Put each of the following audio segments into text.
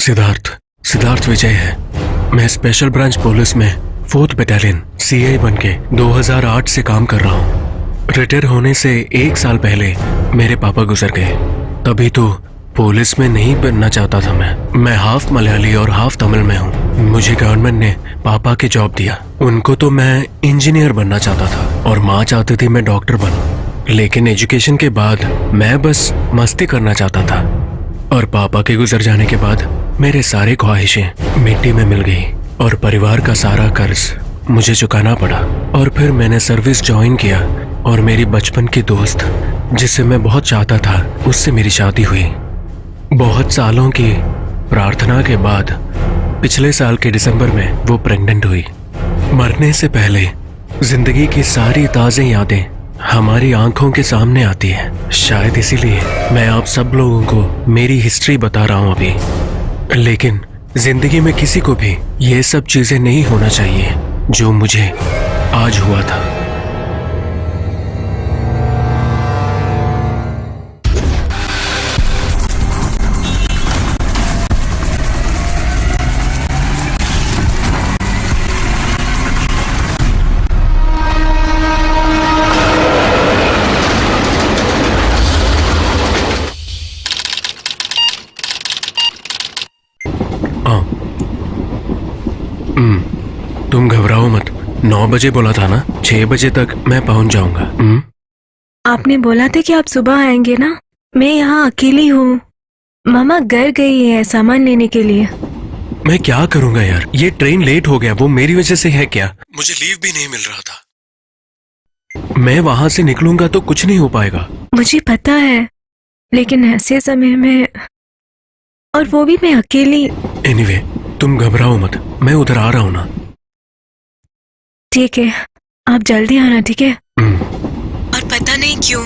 सिद्धार्थ सिद्धार्थ विजय है। मैं special branch police में 4th बटालियन CI बन के 2008 से काम कर रहा हूँ। रिटायर होने से 1 साल पहले मेरे पापा गुजर गए। तभी तो पुलिस में नहीं बनना चाहता था मैं हाफ मलयाली और हाफ तमिल में हूँ। मुझे गवर्नमेंट ने पापा की जॉब दिया। उनको तो मैं इंजीनियर बनना चाहता था और माँ चाहती थी मैं डॉक्टर बनूं। लेकिन एजुकेशन के बाद मैं बस मस्ती करना चाहता था और पापा के गुजर जाने के बाद मेरे सारे ख्वाहिशें मिट्टी में मिल गई और परिवार का सारा कर्ज मुझे चुकाना पड़ा। और फिर मैंने सर्विस ज्वाइन किया और मेरी बचपन की दोस्त जिसे मैं बहुत चाहता था उससे मेरी शादी हुई। बहुत सालों की प्रार्थना के बाद पिछले साल के दिसंबर में वो प्रेग्नेंट हुई। मरने से पहले जिंदगी की सारी ताज़ा यादें हमारी आंखों के सामने आती है। शायद इसीलिए मैं आप सब लोगों को मेरी हिस्ट्री बता रहा हूँ अभी। लेकिन जिंदगी में किसी को भी ये सब चीजें नहीं होना चाहिए जो मुझे आज हुआ था। तुम घबराओ मत। 9 बजे बोला था ना, 6 बजे तक मैं पहुंच जाऊंगा। आपने बोला था कि आप सुबह आएंगे ना। मैं यहाँ अकेली हूँ। मामा घर गई है सामान लेने के लिए। मैं क्या करूंगा यार, ये ट्रेन लेट हो गया। वो मेरी वजह से है क्या? मुझे लीव भी नहीं मिल रहा था। मैं वहां से निकलूंगा तो कुछ नहीं हो पाएगा। मुझे पता है, लेकिन ऐसे समय में और वो भी मैं अकेली। एनीवे, तुम घबराओ मत, मैं उधर आ रहा हूँ ना। ठीक है, आप जल्दी आना, ठीक है? हम्म। और पता नहीं क्यों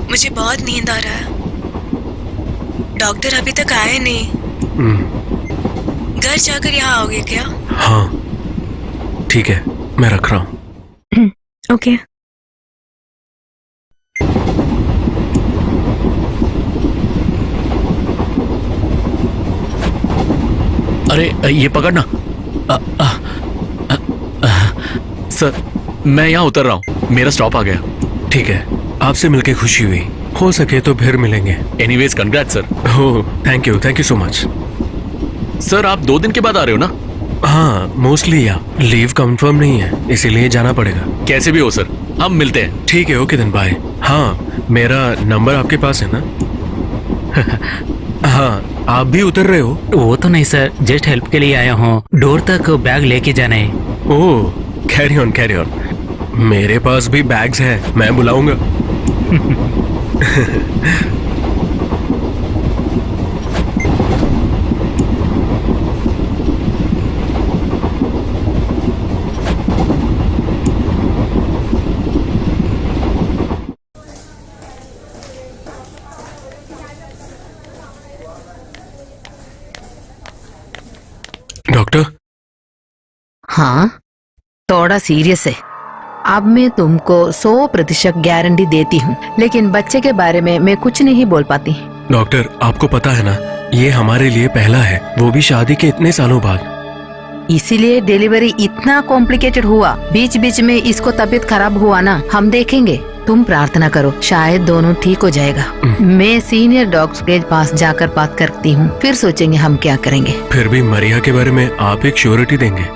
मुझे बहुत नींद आ रहा है। डॉक्टर अभी तक आए नहीं। घर जाकर यहाँ आओगे क्या? हाँ ठीक है, मैं रख रहा हूँ। ओके। अरे ये पकड़ना। सर, मैं यहाँ उतर रहा हूँ, मेरा स्टॉप आ गया। ठीक है, आपसे मिलके खुशी हुई। हो सके तो फिर मिलेंगे। Anyways congrats sir. हो, thank you so much. Sir, आप 2 दिन के बाद आ रहे हो ना? हाँ, मोस्टली या लीव कंफर्म नहीं है, इसीलिए जाना पड़ेगा। कैसे भी हो सर, हम मिलते हैं। ठीक है, ओके देन, बाय। हाँ, मेरा नंबर आपके पास है ना? हाँ, आप भी उतर रहे हो? वो तो नहीं सर, जस्ट हेल्प के लिए आया हूँ। डोर तक बैग लेके जाना है। ओह, कैरी ऑन। मेरे पास भी बैग्स हैं, मैं बुलाऊंगा। डॉक्टर। हाँ, थोड़ा सीरियस है। अब मैं तुमको 100% गारंटी देती हूँ, लेकिन बच्चे के बारे में मैं कुछ नहीं बोल पाती। डॉक्टर, आपको पता है ना, ये हमारे लिए पहला है, वो भी शादी के इतने सालों बाद। इसीलिए डिलीवरी इतना कॉम्प्लिकेटेड हुआ। बीच बीच में इसको तबीयत खराब हुआ ना, हम देखेंगे। तुम प्रार्थना करो, शायद दोनों ठीक हो जाएगा। मैं सीनियर डॉक्टर के पास जाकर बात करती हूँ, फिर सोचेंगे हम क्या करेंगे। फिर भी मरिया के बारे में आप एक श्योरिटी देंगे?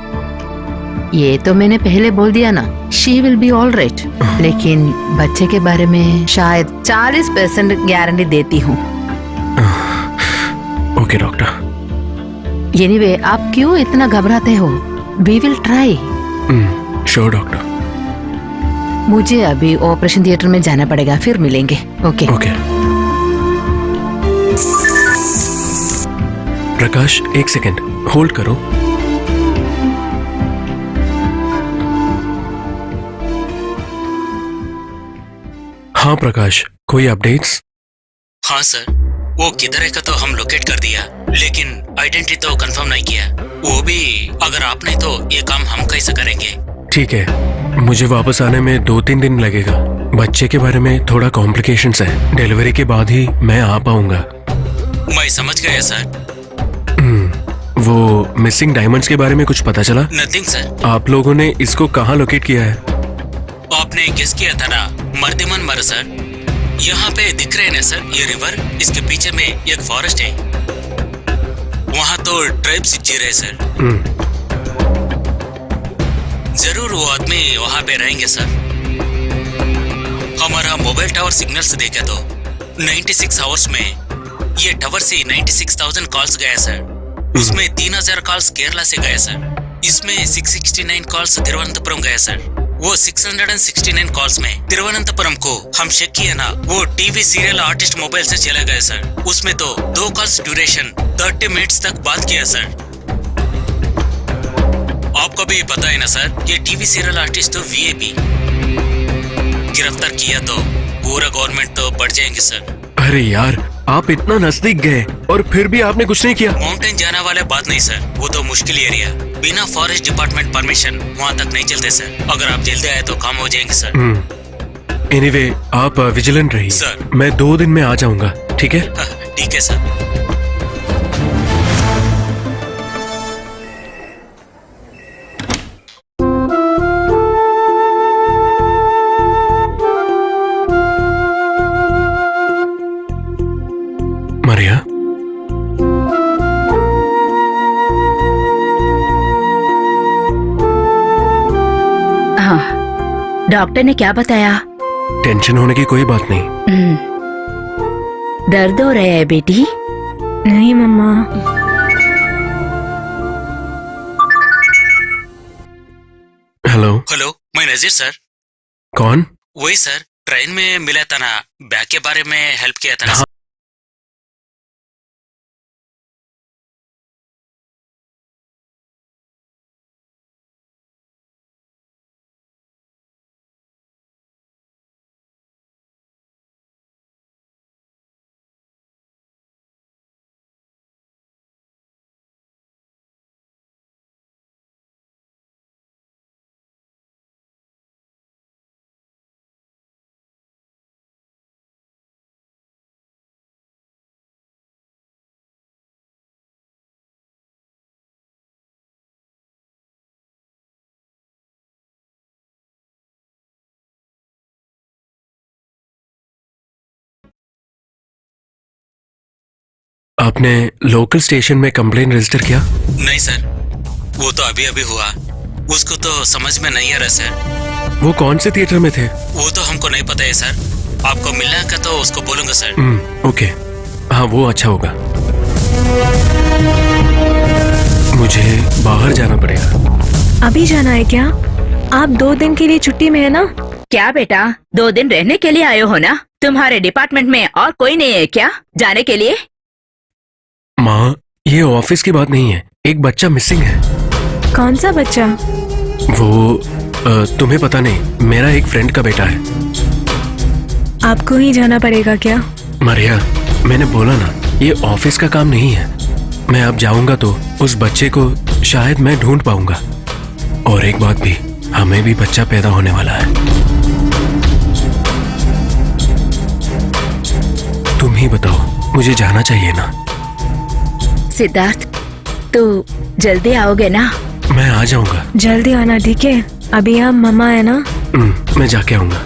ये तो मैंने पहले बोल दिया ना, she will be all right. लेकिन बच्चे के बारे में शायद 40% गारंटी देती हूँ। Okay doctor. एनीवे, आप क्यों इतना घबराते हो? We will try. Sure doctor. मुझे अभी ऑपरेशन थिएटर में जाना पड़ेगा, फिर मिलेंगे। Okay okay. Prakash, 1 second hold करो। हाँ प्रकाश, कोई अपडेट्स? हाँ सर, वो किधर है का तो हम लोकेट कर दिया, लेकिन आइडेंटिटी तो कंफर्म नहीं किया। वो भी अगर आपने तो ये काम हम कैसे करेंगे? ठीक है, मुझे वापस आने में 2-3 दिन लगेगा। बच्चे के बारे में थोड़ा कॉम्प्लिकेशंस है, डिलीवरी के बाद ही मैं आ पाऊंगा। मैं समझ गया सर। वो मिसिंग डायमंड्स के बारे में कुछ पता चला? Nothing sir. आप लोगों ने इसको कहाँ लोकेट किया है? आपने गेस किया था ना, मर्दिमन मर सर। यहाँ पे दिख रहे हैं ना सर ये रिवर, इसके पीछे में एक फॉरेस्ट है, वहाँ तो ट्राइब्स जी रहे सर। जरूर वो आदमी वहाँ पे रहेंगे सर। हमारा मोबाइल टावर सिग्नल से देखे तो 96 आवर्स में ये टावर से 96,000 कॉल्स गए सर। उसमें 3,000 कॉल्स केरला से गए सर। इसमें 669 कॉल्स तिरुवनंतपुरम गए सर। वो 669 कॉल्स में तिरुवनंतपुरम को हम चेक किए ना, वो टीवी सीरियल आर्टिस्ट मोबाइल से चले गए सर। उसमें तो 2 कॉल्स ड्यूरेशन 30 मिनट्स तक बात किया सर। आपको भी पता है ना सर, ये टीवी सीरियल आर्टिस्ट तो वीआईपी, गिरफ्तार किया तो पूरा गवर्नमेंट तो बढ़ जाएंगे सर। अरे यार, आप इतना नजदीक गए और फिर भी आपने कुछ नहीं किया। माउंटेन जाने वाले बात नहीं सर, वो तो मुश्किल एरिया, बिना फॉरेस्ट डिपार्टमेंट परमिशन वहाँ तक नहीं चलते सर। अगर आप जल्दी आए तो काम हो जाएंगे सर। एनीवे, आप विजिलेंट रहिए सर। मैं 2 दिन में आ जाऊंगा, ठीक है? ठीक है सर। मरिया, हाँ, डॉक्टर ने क्या बताया? टेंशन होने की कोई बात नहीं। दर्द हो रहा है बेटी? नहीं मम्मा। हेलो। हेलो, मैं नजीर सर। कौन? वही सर, ट्रेन में मिला था ना, बैग के बारे में हेल्प किया था ना। आपने लोकल स्टेशन में कंप्लेन रजिस्टर किया? नहीं सर, वो तो अभी अभी हुआ, उसको तो समझ में नहीं आ रहा सर। वो कौन से थिएटर में थे? वो तो हमको नहीं पता है सर, आपको मिलना का तो उसको बोलूंगा सर। ओके, हाँ वो अच्छा होगा। मुझे बाहर जाना पड़ेगा। अभी जाना है क्या? आप 2 दिन के लिए छुट्टी में है ना? क्या बेटा, 2 दिन रहने के लिए आए हो ना? तुम्हारे डिपार्टमेंट में और कोई नहीं है क्या जाने के लिए? माँ, ये ऑफिस की बात नहीं है, एक बच्चा मिसिंग है। कौन सा बच्चा? वो तुम्हें पता नहीं, मेरा एक फ्रेंड का बेटा है। आपको ही जाना पड़ेगा क्या? मरिया, मैंने बोला ना, ये ऑफिस का काम नहीं है। मैं अब जाऊंगा तो उस बच्चे को शायद मैं ढूंढ पाऊंगा। और एक बात भी, हमें भी बच्चा पैदा होने वाला है। तुम ही बताओ, मुझे जाना चाहिए ना? सिद्धार्थ, तू जल्दी आओगे ना? मैं आ जाऊंगा। जल्दी आना, ठीक है? अभी हम मम्मा है ना? मैं जाके आऊंगा।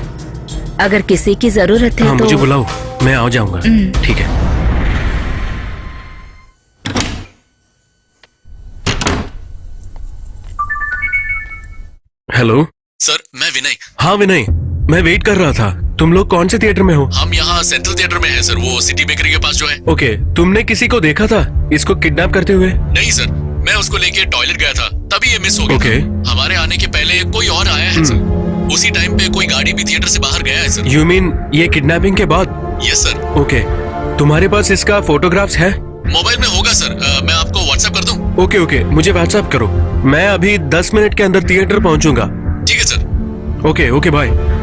अगर किसी की जरूरत है हाँ, तो मुझे बुलाओ, मैं आ जाऊंगा। ठीक है। हेलो सर, मैं विनय। हाँ विनय, मैं वेट कर रहा था। तुम लोग कौन से थिएटर में हो? हम यहाँ सेंट्रल थिएटर में हैं सर, वो सिटी बेकरी के पास जो है। ओके, तुमने किसी को देखा था इसको किडनैप करते हुए? नहीं सर, मैं उसको लेके टॉयलेट गया था, तभी ये मिस हो गया ओके। था। हमारे आने के पहले कोई और आया है सर। उसी टाइम पे कोई गाड़ी भी थिएटर से बाहर गया है सर। यू मीन ये किडनैपिंग के बाद? Yes sir. ओके, तुम्हारे पास इसका फोटोग्राफ्स है? मोबाइल में होगा सर, मैं आपको व्हाट्सएप कर दूं? ओके ओके, मुझे व्हाट्सएप करो। मैं अभी 10 मिनट के अंदर थिएटर पहुंचूंगा। ठीक है सर। Okay okay, bye.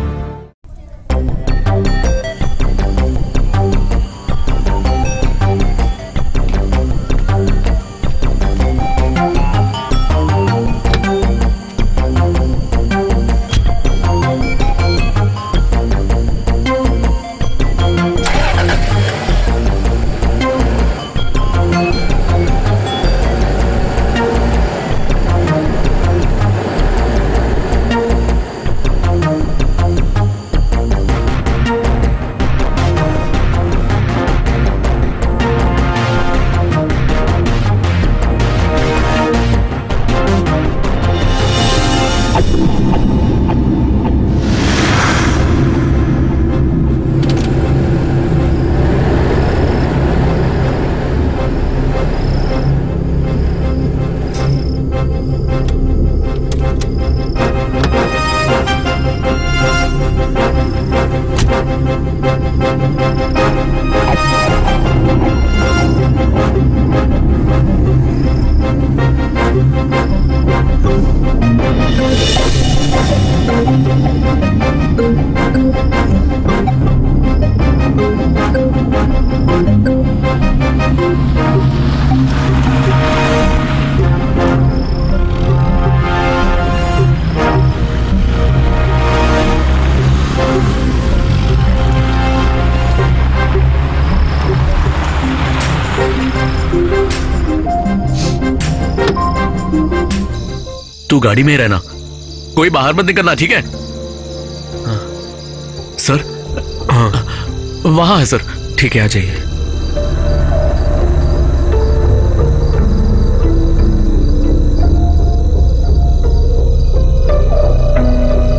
तू गाड़ी में ही रहना, कोई बाहर मत निकलना, ठीक है? सर हाँ वहां है सर। ठीक है, आ जाइए।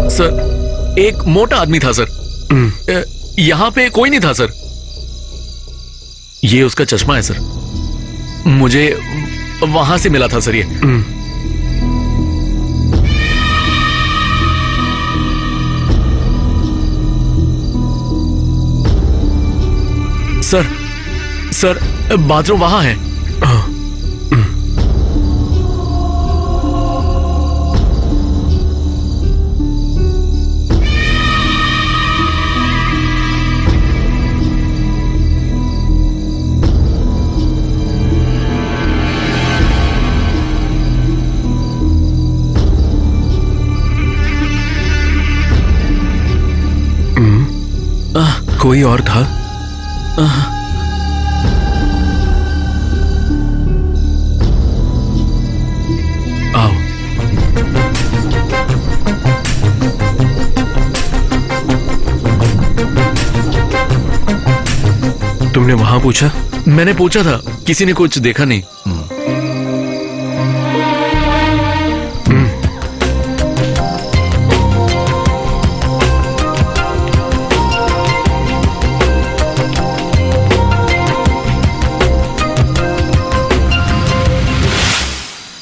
सर एक मोटा आदमी था सर, यहाँ पे कोई नहीं था सर। ये उसका चश्मा है सर, मुझे वहां से मिला था सर ये। सर सर बाथरूम वहां है। हाँ, कोई और था? आओ। तुमने वहां पूछा? मैंने पूछा था, किसी ने कुछ देखा नहीं।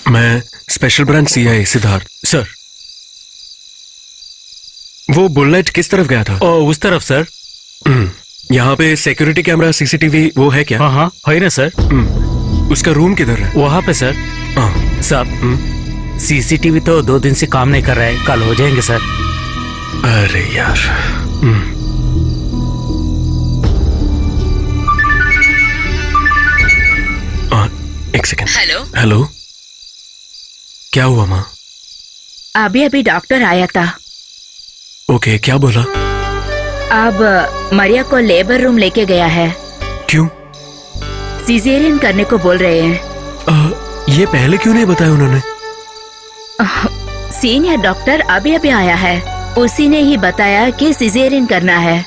मैं special branch CI Siddharth. Sir. वो बुलेट किस तरफ गया था? उस तरफ सर। यहाँ पे सिक्योरिटी कैमरा सीसीटीवी वो है क्या? हाँ हाँ है ना सर। उसका रूम किधर है? वहाँ पे सर। हाँ। साहब सीसीटीवी तो 2 दिन से काम नहीं कर रहा है, कल हो जाएंगे सर। अरे यार। एक सेकंड। हेलो। हेलो, क्या हुआ माँ? अभी अभी डॉक्टर आया था। ओके, क्या बोला? अब मरिया को लेबर रूम लेके गया है। क्यों? सिजेरियन करने को बोल रहे हैं। ये पहले क्यों नहीं बताया उन्होंने? सीनियर डॉक्टर अभी अभी आया है, उसी ने ही बताया कि सिजेरियन करना है।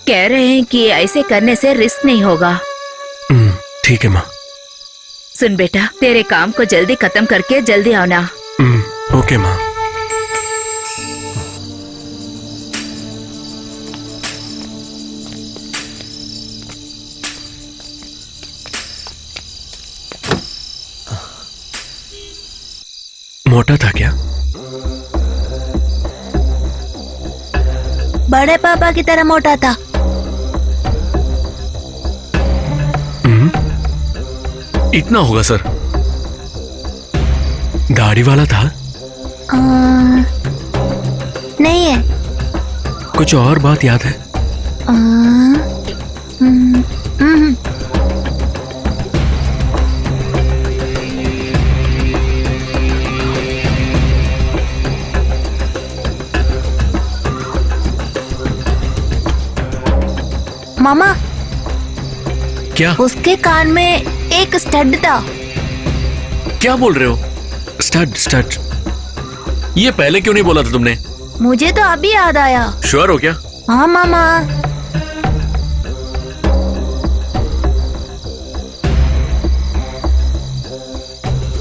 कह रहे हैं कि ऐसे करने से रिस्क नहीं होगा। ठीक है माँ। सुन बेटा, तेरे काम को जल्दी खत्म करके जल्दी आना। ओके माँ। मोटा था क्या? बड़े पापा की तरह मोटा था। इतना होगा सर। दाढ़ी वाला था? नहीं है। कुछ और बात याद है? मामा, क्या? उसके कान में एक स्टड था। क्या बोल रहे हो? स्टड? स्टड? ये पहले क्यों नहीं बोला था तुमने? मुझे तो अभी याद आया। श्योर हो क्या? हाँ मामा।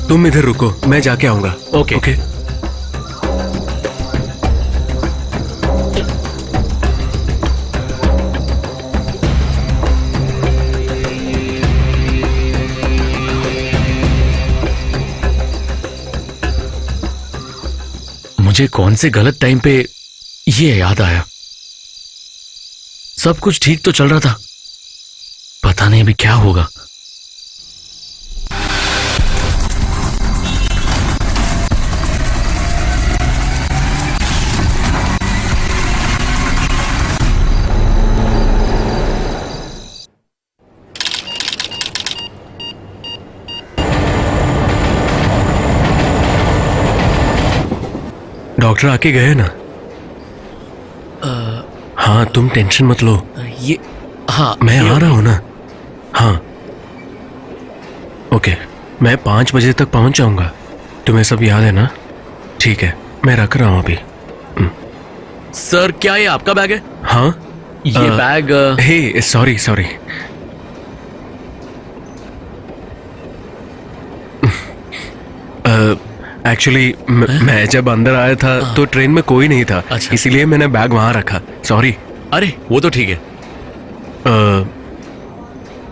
तुम इधर रुको, मैं जाके आऊंगा। ओके। ओके। मुझे कौन से गलत टाइम पे ये याद आया। सब कुछ ठीक तो चल रहा था, पता नहीं अभी क्या होगा। डॉक्टर आके गए ना? हाँ, तुम टेंशन मत लो। ये हाँ, मैं आ रहा हूँ ना। हाँ ओके, मैं 5 बजे तक पहुंच जाऊंगा। तुम्हें सब याद है ना? ठीक है, मैं रख रहा हूँ अभी। सर क्या ये आपका बैग है? हाँ, ये बैग हे सॉरी सॉरी। एक्चुअली मैं जब अंदर आया था तो ट्रेन में कोई नहीं था, अच्छा। इसीलिए मैंने बैग वहां रखा। सॉरी। अरे वो तो ठीक है।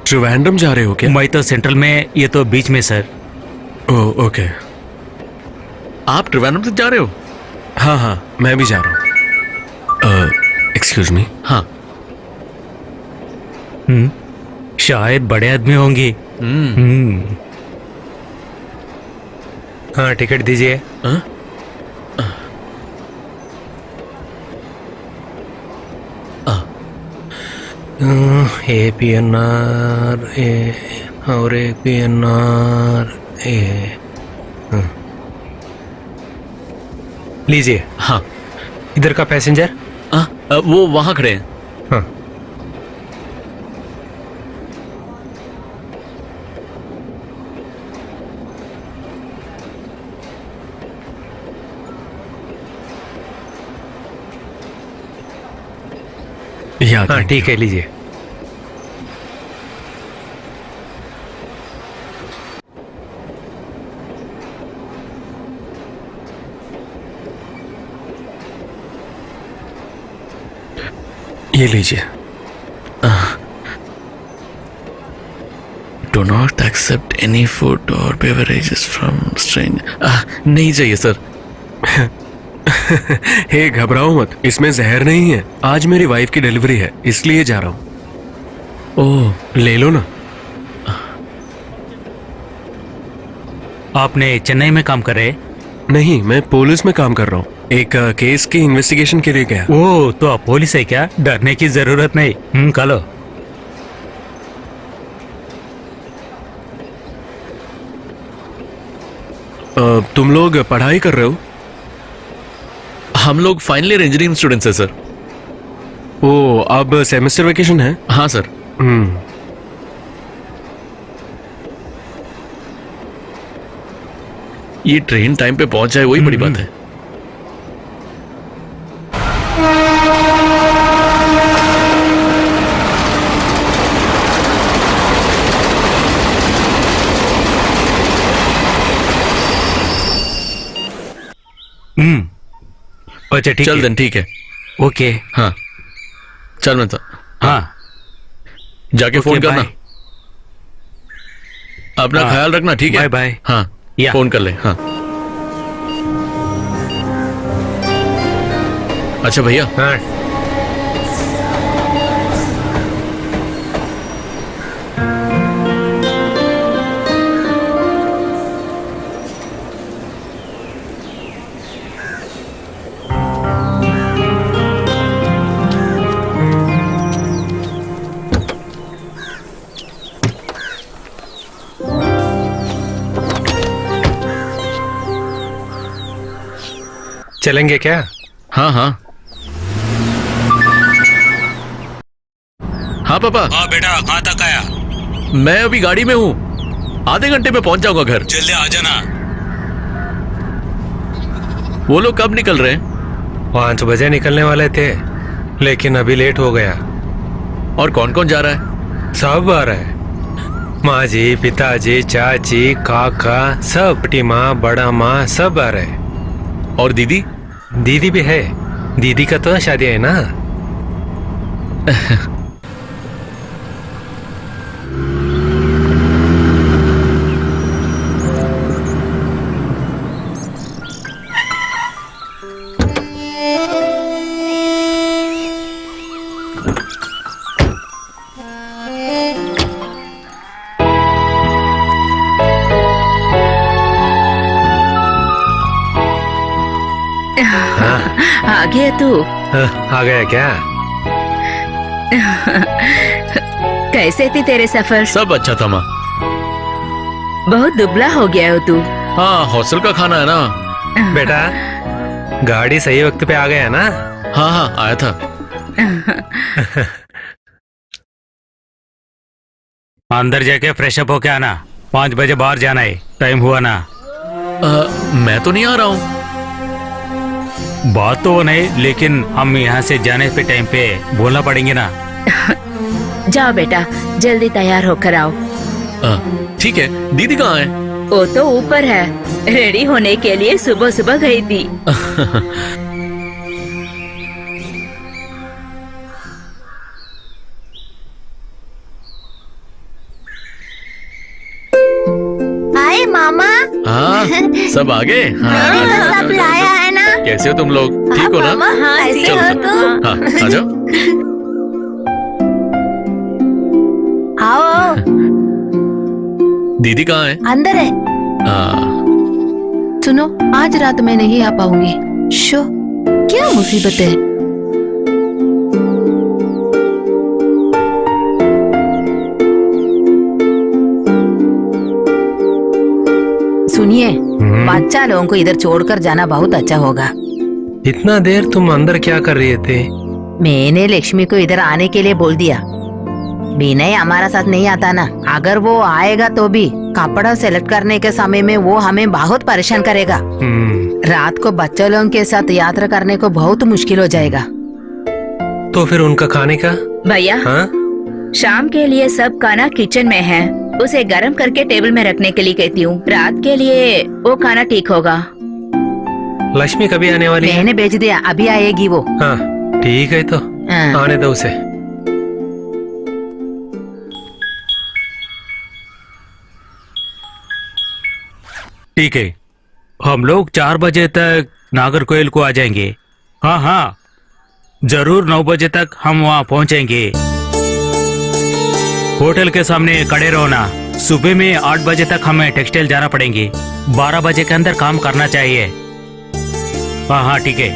त्रिवेंद्रम जा रहे हो क्या? मैं तो सेंट्रल में, ये तो बीच में सर। Oh okay. आप त्रिवेंद्रम से जा रहे हो? हाँ हाँ, मैं भी जा रहा हूँ। Excuse me. हाँ। शायद बड़े आदमी होंगे। हाँ, टिकट दीजिए। APNR ए और APNR ए। लीजिए। हाँ। इधर का पैसेंजर। वो वहां खड़े हैं। हाँ। याद हाँ ठीक है, लीजिए। ये लीजिए। Do not accept any food और बेवरेजेस फ्रॉम स्ट्रेंज। नहीं चाहिए सर। हे घबराओ मत, इसमें जहर नहीं है। आज मेरी वाइफ की डिलीवरी है, इसलिए जा रहा हूँ। ओह, ले लो ना। आपने चेन्नई में काम कर रहे? नहीं, मैं पुलिस में काम कर रहा हूँ। एक केस की इन्वेस्टिगेशन के लिए गया। ओ, तो आप पुलिस है क्या? डरने की जरूरत नहीं। चलो। तुम लोग पढ़ाई कर रहे हो? हम लोग फाइनल ईयर इंजीनियरिंग स्टूडेंट्स हैं सर। ओ, अब सेमेस्टर वेकेशन है? हाँ सर। ये ट्रेन टाइम पे पहुंच जाए वही बड़ी बात है। अच्छा ठीक चल है। देन, ठीक है। ओके। हाँ चल, मैं तो हाँ जाके ओके, फोन करना। बाय। अपना हाँ, ख्याल रखना, ठीक है? Bye bye. हाँ, या। फोन कर ले। हाँ। अच्छा भैया, हाँ चलेंगे क्या? हाँ हाँ हाँ पापा। हाँ बेटा, कहाँ तक आया? मैं अभी गाड़ी में हूँ, आधे घंटे में पहुंच जाऊंगा घर। जल्दी आ जाना। वो लोग कब निकल रहे हैं? 5 बजे निकलने वाले थे, लेकिन अभी लेट हो गया। और कौन कौन जा रहा है? सब आ रहे हैं। माँ जी, पिताजी, चाची, काका, सब। छोटी माँ, बड़ा माँ, सब आ रहे हैं। और दीदी? दीदी भी है। दीदी का तो शादी है ना। आ गया तू? आ गया क्या? कैसे थी तेरे सफर? सब अच्छा था माँ। बहुत दुबला हो गया हो तू। हाँ, हॉस्टल का खाना है ना। बेटा, गाड़ी सही वक्त पे आ गया ना? हाँ हाँ, आया था। अंदर जाके फ्रेश अप होके आना। 5 बजे बाहर जाना है, टाइम हुआ ना। मैं तो नहीं आ रहा हूँ। बात तो वो नहीं, लेकिन हम यहाँ से जाने पे टाइम पे बोलना पड़ेंगे ना। जाओ बेटा, जल्दी तैयार होकर आओ। ठीक है, दीदी कहाँ है? वो तो ऊपर है, रेडी होने के लिए सुबह सुबह गई थी। हाय मामा। हाँ, सब आ गए? मैंने तो सब लाया है ना। कैसे हो तुम लोग? ठीक हो ना? मामा, कैसे चलो, हो चलो। तुम? हाँ, आ जाओ। आओ, दीदी कहाँ है? अंदर है। सुनो, आज रात मैं नहीं आ पाऊंगी। शो, क्या मुसीबत है। सुनिए, बच्चा लोगों को इधर छोड़कर जाना बहुत अच्छा होगा। इतना देर तुम अंदर क्या कर रहे थे? मैंने लक्ष्मी को इधर आने के लिए बोल दिया। विनय हमारा साथ नहीं आता ना, अगर वो आएगा तो भी कपड़ा सेलेक्ट करने के समय में वो हमें बहुत परेशान करेगा। रात को बच्चों लोगों के साथ यात्रा करने को बहुत मुश्किल हो जाएगा। तो फिर उनका खाने का? भैया, हाँ? शाम के लिए सब खाना किचन में है, उसे गर्म करके टेबल में रखने के लिए कहती हूँ। रात के लिए वो खाना ठीक होगा। लक्ष्मी कभी आने वाली है? मैंने भेज दिया, अभी आएगी वो। हाँ, ठीक है तो हाँ। आने दो उसे। ठीक है, हम लोग 4 बजे तक नागरकोइल को आ जाएंगे। हाँ हाँ, जरूर 9 बजे तक हम वहाँ पहुँचेंगे। होटल के सामने खड़े रहो ना। सुबह में 8 बजे तक हमें टेक्सटाइल जाना पड़ेंगे। 12 बजे के अंदर काम करना चाहिए। हाँ हाँ, ठीक है।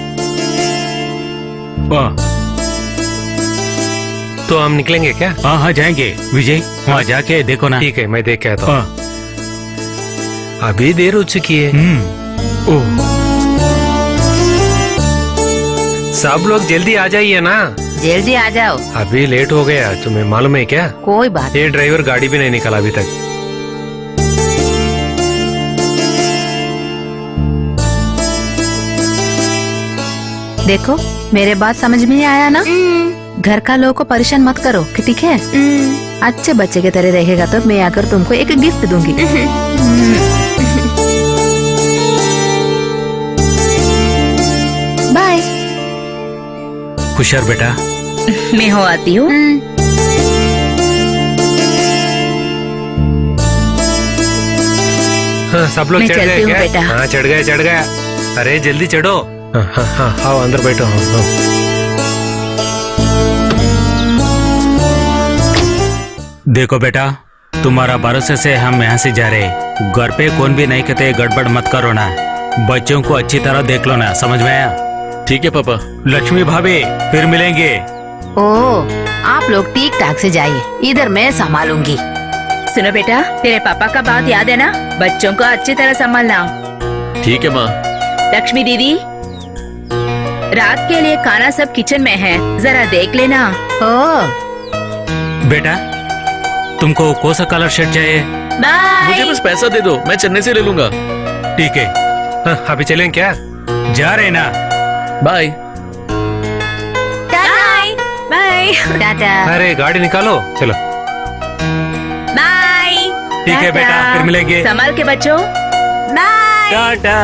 तो हम निकलेंगे क्या? हाँ हाँ, जाएंगे। विजय, वहाँ जाके देखो ना। ठीक है, मैं देख के आता हूँ। हाँ। अभी देर हो चुकी है। ओह, सब लोग जल्दी आ जाइए ना। जल्दी आ जाओ। अभी लेट हो गया, तुम्हें मालूम है क्या? कोई बात। ये ड्राइवर गाड़ी भी नहीं निकाला अभी तक। देखो, मेरे बात समझ में आया ना? घर का लोगों को परेशान मत करो, कि ठीक है? अच्छे बच्चे की तरह रहेगा तो मैं आकर तुमको एक गिफ्ट दूंगी। बाय। खुशर बेटा। मैं हो आती हूँ। हाँ, सब लोग मैं चढ़ चलती गए हूँ क्या? बेटा। हाँ, चढ़ गए चढ़ गए। अरे जल्दी चढ़ो। हाँ हाँ हाँ, आओ अंदर बैठो। हाँ, हाँ। देखो बेटा, तुम्हारा भरोसे से हम यहाँ से जा रहे। घर पे कौन भी नहीं कहते गड़बड़ मत करो ना। बच्चों को अच्छी तरह देख लो ना, समझ में आया? ठीक है पापा। लक्ष्मी भाभी, फिर मिलेंगे। ओ, आप लोग ठीक ठाक से जाइए, इधर मैं संभालूंगी। सुनो बेटा, तेरे पापा का बात याद है ना? बच्चों को अच्छी तरह संभालना। ठीक है माँ। लक्ष्मी दीदी, रात के लिए खाना सब किचन में है, जरा देख लेना। ओ, बेटा, तुमको कौन सा कलर शर्ट चाहिए? मुझे बस पैसा दे दो, मैं चेन्नई से ले लूंगा। ठीक है, हाँ, अभी चलें क्या? जा रहे ना। बाय। Bye bye tata. अरे गाड़ी निकालो, चलो। बाय ठीक है बेटा, फिर मिलेंगे। संभाल के बच्चों। बाय। टाटा।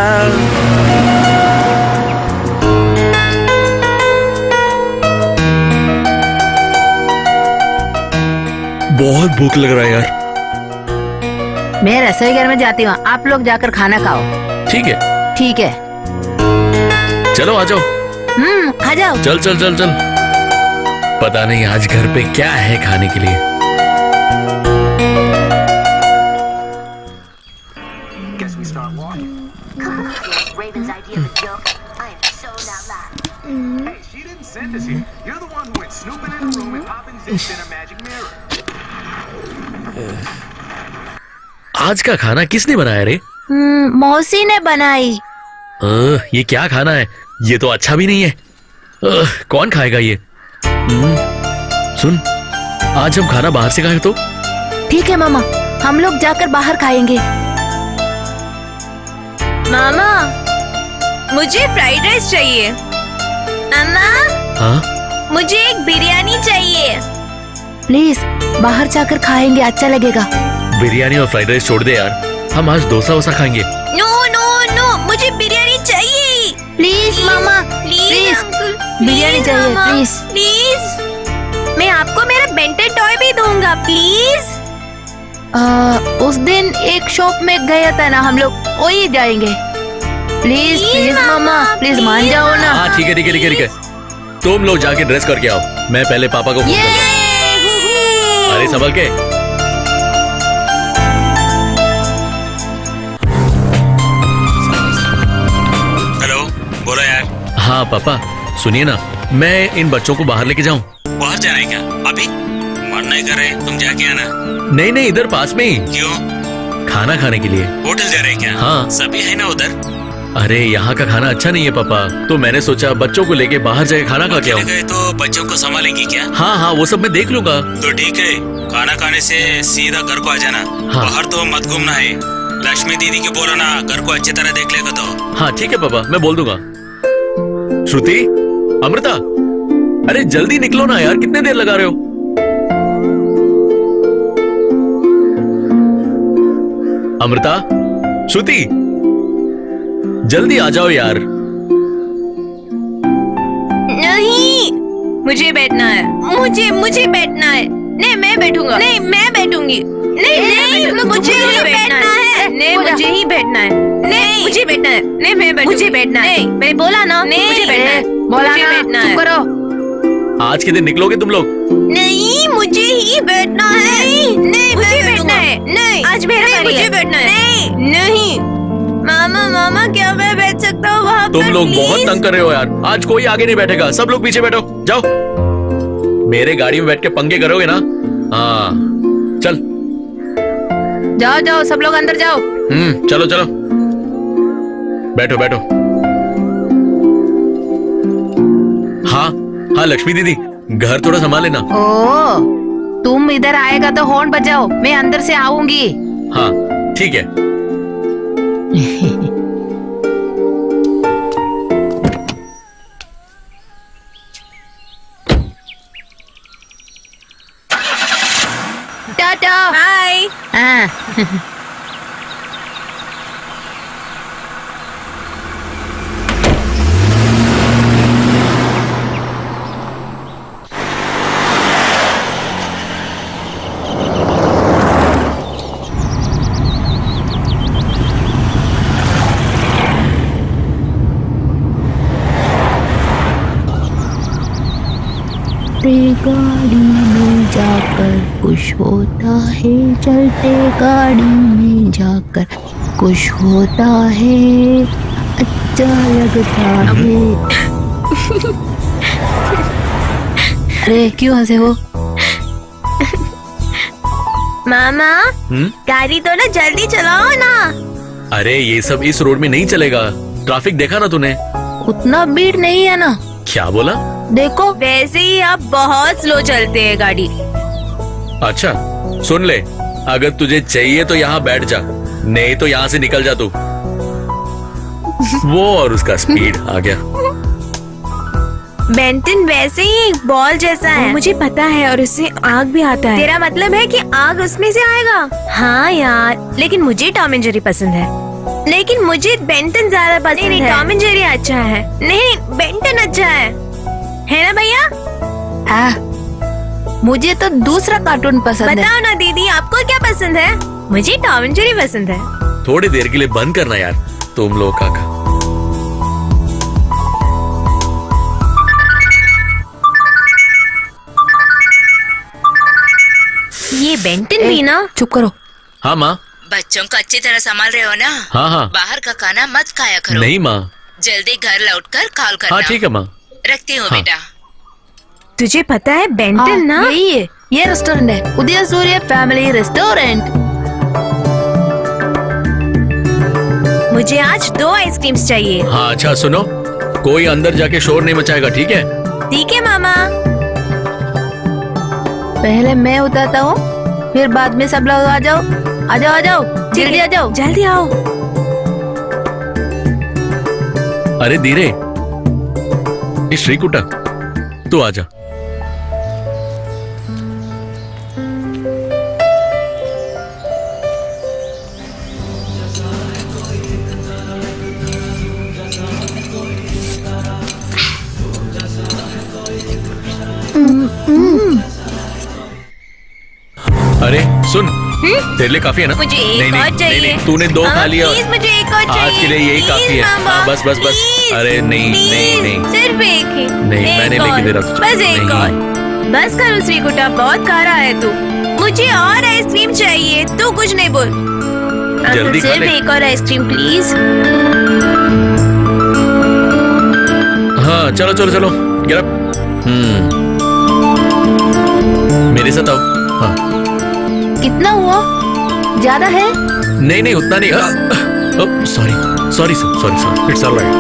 बहुत भूख लग रहा है यार। मैं रसोई घर में जाती हूँ, आप लोग जाकर खाना खाओ। ठीक है, ठीक है। चलो आ जाओ। आ जाओ। चल चल चल चल। पता नहीं आज घर पे क्या है खाने के लिए। Raven's idea of a joke. I am so not laughing. Hey, she didn't send us here. You're the one who went snooping in a room and popping zips in a magic mirror. आज का खाना किसने बनाया रे? मौसी ने बनाई। ये क्या खाना है? ये तो अच्छा भी नहीं है। कौन खाएगा ये? सुन, आज हम खाना बाहर से खाएं तो? ठीक है मामा, हम लोग जाकर बाहर खाएंगे। मामा, मुझे फ्राइड राइस चाहिए। अम्मा, हाँ मुझे एक बिरयानी चाहिए। प्लीज बाहर जाकर खाएंगे, अच्छा लगेगा। बिरयानी और फ्राइड राइस छोड़ दे यार, हम आज डोसा वोसा खाएंगे। नो नो नो, मुझे बिरयानी चाहिए। Please mama, please uncle, biryani चाहिए, प्लीज। प्लीज। मैं आपको मेरा बेंटन टॉय भी दूंगा, प्लीज। उस दिन एक शॉप में गया था ना हम लोग, वही जाएंगे। प्लीज प्लीज मामा, प्लीज मान जाओ ना। हाँ ठीक है ठीक है ठीक है ठीक है, तुम लोग जाके ड्रेस करके आओ, मैं पहले पापा को फोन करता हूँ। अरे संभल के। हेलो, बोलो यार। हाँ पापा सुनिए ना, मैं इन बच्चों को बाहर लेके जाऊँ? बाहर जाना है क्या अभी? मन नहीं कर रहे, तुम जाके आना। नहीं नहीं, इधर पास में ही, क्यों? खाना खाने के लिए। होटल जा रहे हैं क्या? हाँ। सभी है ना उधर? अरे यहाँ का खाना अच्छा नहीं है पापा, तो मैंने सोचा बच्चों को लेके बाहर जाके खाना खा के आऊँ। गए तो बच्चों को संभालेंगी क्या? हाँ हाँ वो सब मैं देख लूंगा। तो ठीक है, खाना खाने से सीधा घर को आ जाना। हाँ। बाहर तो मत घूमना है। लक्ष्मी दीदी के बोलो ना, घर को अच्छी तरह देख लेगा तो। हाँ ठीक है पापा, मैं बोल दूंगा। श्रुति, अमृता, अरे जल्दी निकलो ना यार, कितने देर लगा रहे हो? अमृता, श्रुति, जल्दी आ जाओ यार। नहीं, मुझे बैठना है। मुझे बैठना है। नहीं, मैं बैठूंगा। नहीं, मैं बैठूंगी। नहीं, मुझे ही बैठना है। नहीं, मुझे ही बैठना है। नहीं, मुझे बैठना है। नहीं, मैं बैठूंगी। मुझे बैठना है। मैंने बोला ना, मुझे बैठना है। बोला मुझे ना, बैठना चुप है। करो। आज के दिन निकलोगे तुम लोग? नहीं, मुझे ही बैठना है। नहीं, मुझे बैठना है। नहीं, आज मेरा बारी है। मुझे बैठना है। नहीं, मामा क्या मैं बैठ सकता हूँ वहाँ तुम पर, लोग बहुत please? तंग कर रहे हो यार, आज कोई आगे नहीं बैठेगा, सब लोग पीछे बैठो, जाओ। मेरे गाड़ी में बैठ के पंगे करोगे ना? हाँ चल। जाओ जाओ, सब लोग अंदर जाओ। चलो चलो, बैठो बैठो। हाँ हाँ लक्ष्मी दीदी, घर थोड़ा संभाल लेना। ओ, तुम इधर आएगा तो हॉर्न बजाओ, मैं अंदर से आऊंगी। हाँ ठीक है। टाटा। हाय। हाँ। गाड़ी में जाकर खुश होता है, चलते गाड़ी में जाकर खुश होता है, अच्छा लगता है। अरे क्यों हंसे हो? मामा, हम्म? गाड़ी तो ना जल्दी चलाओ ना। अरे ये सब इस रोड में नहीं चलेगा, ट्रैफिक देखा ना तूने? उतना भीड़ नहीं है ना। क्या बोला? देखो, वैसे ही आप बहुत स्लो चलते हैं गाड़ी। अच्छा सुन ले, अगर तुझे चाहिए तो यहाँ बैठ जा, नहीं तो यहाँ से निकल जा तू। वो और उसका स्पीड आ गया। बेंटन वैसे ही एक बॉल जैसा है। मुझे पता है, और उससे आग भी आता है। तेरा मतलब है कि आग उसमें से आएगा? हाँ यार, लेकिन मुझे टॉम एंड जेरी पसंद है। लेकिन मुझे बेंटन ज्यादा पसंद है। टॉम एंड जेरी अच्छा है। नहीं, बेंटन अच्छा है ना भैया? मुझे तो दूसरा कार्टून पसंद है। बताओ ना दीदी, आपको क्या पसंद है? मुझे टॉम एंड जेरी पसंद है। थोड़ी देर के लिए बंद करना यार तुम लोग का। ये बेंटन भी ना। चुप करो। हाँ माँ। बच्चों को अच्छी तरह संभाल रहे हो ना? हाँ हाँ। बाहर का खाना मत खाया करो। नहीं माँ। जल्दी घर लौटकर कॉल करना। हाँ ठीक है माँ। रखती हूँ हाँ। बेटा। तुझे पता है बेंटन ना? यही है, ये रेस्टोरेंट है, उदय सूर्य फैमिली रेस्टोरेंट। मुझे आज 2 आइसक्रीम्स चाहिए। हाँ अच्छा सुनो, कोई अंदर जाके शोर नहीं मचाएगा, ठीक है? ठीक है मामा। पहले मैं उतरता हूँ, फिर बाद में सब लोग आ जाओ। आ जाओ, जल्दी आ जाओ। जल्दी आओ। अरे धीरे, ये श्रीकुटा, तू आजा। अरे सुन, तेरे लिए काफी है ना? मुझे एक नहीं, और नहीं, चाहिए। नहीं, नहीं, तूने 2 खा लिया। प्लीज मुझे एक और चाहिए। आज के लिए यही काफी है। हाँ, बस बस बस। अरे नहीं नहीं नहीं, सिर्फ एक ही। नहीं, एक मैंने और। लेके दे रहा तुझे। बस एक नहीं। और। बस कर श्रीकुटा, बहुत खा रहा है तू। मुझे और आइसक्रीम चाहिए, तू कुछ नहीं बोल। जल्दी खा सिर्फ ले। एक और आइसक्रीम प्लीज। हाँ चलो चलो चलो, गेट अप। मेरे साथ आओ। हाँ कितना हुआ? ज्यादा है? नहीं नहीं, उतना नहीं। Sorry sorry sorry sorry, it's alright.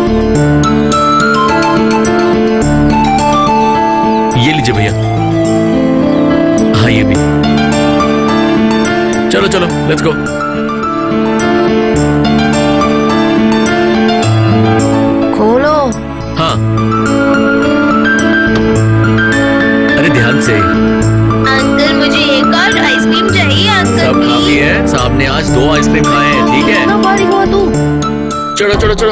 ये लीजिए भैया। हाँ ये भी। चलो चलो, लेट्स गो। खोलो। हाँ अरे ध्यान से। अंकल मुझे एक और आइसक्रीम चाहिए अंकल सब प्लीज। काफी है, साहब ने आज 2 आइसक्रीम खाए हैं, ठीक है? कितना भारी हुआ तू? चलो चलो चलो।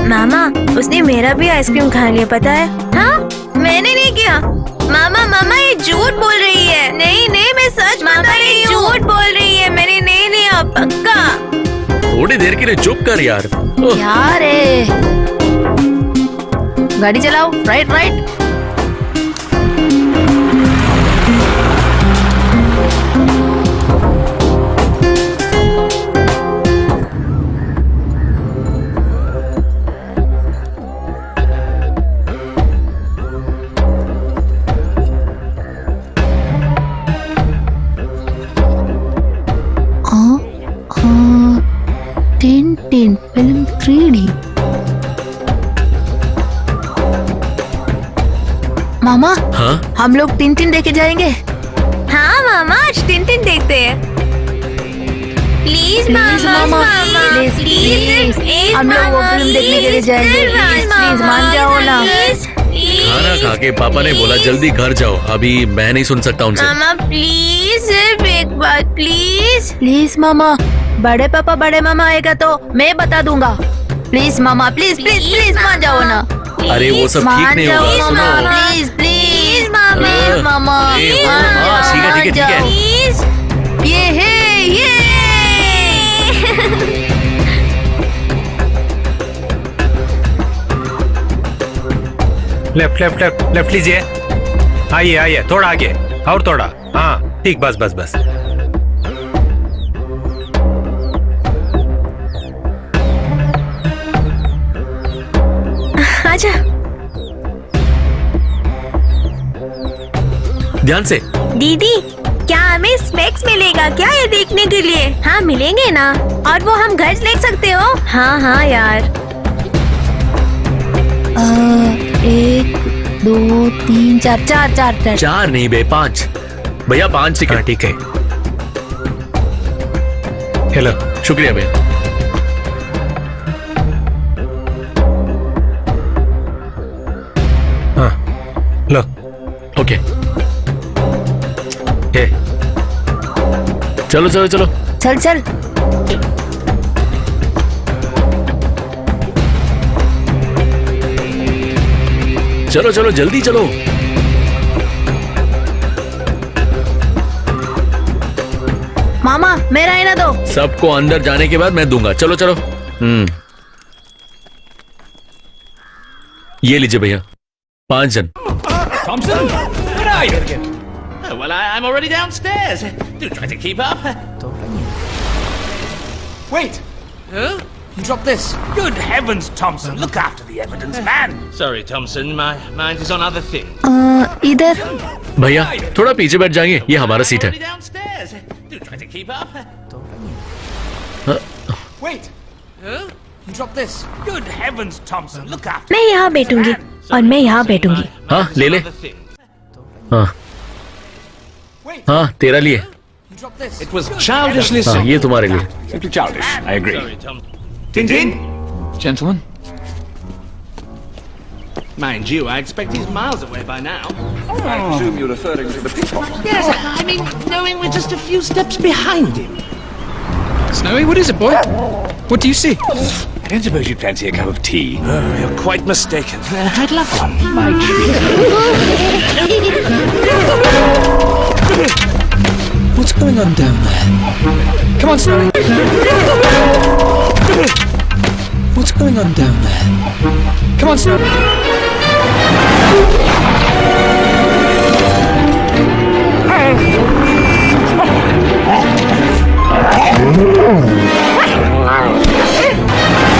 मामा, उसने मेरा भी आइसक्रीम खा लिया, पता है? हाँ, मैंने नहीं किया। मामा मामा ये झूठ बोल रही है। नहीं नहीं, मैं सच बता रही हूँ। झूठ बोल रही है, मैंने नहीं लिया, पक्का। थोड़ी देर के लिए चुप कर यार। ओह, यार रे, गाड़ी चलाओ। Right right. Tin film 3D। मामा, हाँ हम लोग टिन देखे जाएंगे। हाँ मामा, आज टिन देखते हैं। Please mama, please please please, हम लोग वो फिल्म देखने के लिए जाएंगे। प्लीज प्लीज मान जाओ ना। खाना खा के पापा ने बोला जल्दी घर जाओ, अभी मैं नहीं सुन सकता उनसे। मामा प्लीज, सिर्फ एक बार प्लीज। प्लीज मामा, बड़े पापा बड़े मामा आएगा तो मैं बता दूंगा। Please mama, please please please मान जाओ ना। अरे वो सब ठीक मान नहीं जाओ होगा, मामा, सुनो। प्लीज प्लीज मामा, प्लीज मामा, ए, मान हाँ, जाओ, ठीक है, ठीक है, मान ठीक है। जाओ। प्लीज। ये है ये। लेफ्ट लेफ्ट लेफ्ट लेफ्ट लीजिए। आइए आइए, थोड़ा आगे और थोड़ा। हाँ ठीक, बस बस बस। आजा। ध्यान से। दीदी, क्या हमें स्पेक्स मिलेगा क्या ये देखने के लिए? हाँ मिलेंगे ना, और वो हम घर ले सकते हो? हाँ हाँ यार। 1 2 3 4 4 4 4 नहीं बे, 5 भैया, 5 हाँ टिकट। ठीक है। हेलो। शुक्रिया भैया। हाँ लो। ओके ए, चलो चलो चलो। चल चल। चलो चलो जल्दी चलो। मामा मेरा आईना दो। सबको अंदर जाने के बाद मैं दूंगा। चलो चलो। ये लीजिए भैया, 5 जन। Thompson, where are you? Oh, well, I'm already downstairs. Do try to keep up. Wait. Huh? You dropped this. Good heavens, Thompson. Look after the evidence, man. Sorry, Thompson. My mind is on other things. इधर। भैया थोड़ा पीछे बैठ जाएंगे, ये हमारा seat Already है। downstairs. Do try to keep up. Wait. Huh? You dropped this. Good heavens, Thompson. Look after. मैं यहाँ बैठूंगी और मैं यहाँ बैठूंगी। हाँ ले ले। हाँ हाँ, तेरा लिए। You dropped this. It was childishly हाँ, simple. ये तुम्हारे लिए। Simply childish. I agree. Sorry, Tom. Tintin? Gentlemen. Mind you, I expect he's miles away by now. I presume you're referring to the pickpocket. Yes, I mean, knowing we're just a few steps behind him. Snowy, what is it, boy? What do you see? I don't suppose you'd fancy a cup of tea. Oh, you're quite mistaken. I'd love one. By What's going on down there? Come on, Snowy. What's going on down there? Come on, Snowy.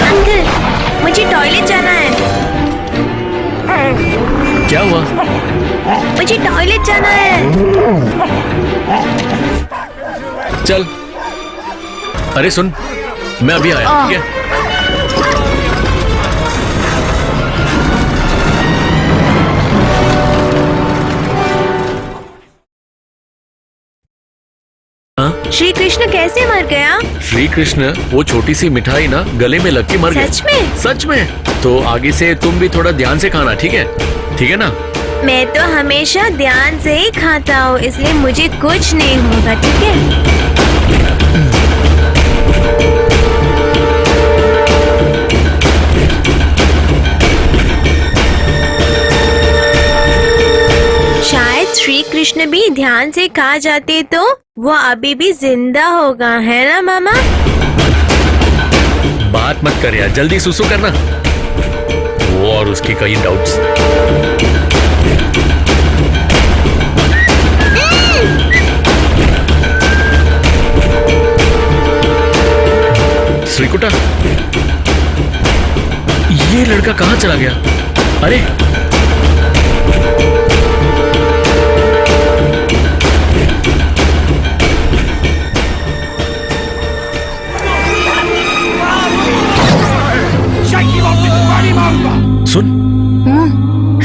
Uncle, मुझे toilet जाना है। क्या हुआ? मुझे toilet जाना है। चल। अरे सुन, मैं अभी आया, ठीक है? श्री कृष्ण कैसे मर गया? श्री कृष्ण वो छोटी सी मिठाई ना गले में लग के मर गए। सच में? सच में। तो आगे से तुम भी थोड़ा ध्यान से खाना, ठीक है? ठीक है ना? मैं तो हमेशा ध्यान से ही खाता हूँ, इसलिए मुझे कुछ नहीं होगा, ठीक है? शायद श्री कृष्ण भी ध्यान से खा जाते तो वो अभी भी जिंदा होगा, है ना मामा? बात मत कर यार, जल्दी सुसु करना। वो और उसकी कई डाउट्स। श्रीकुटा, ये लड़का कहाँ चला गया? अरे सुन,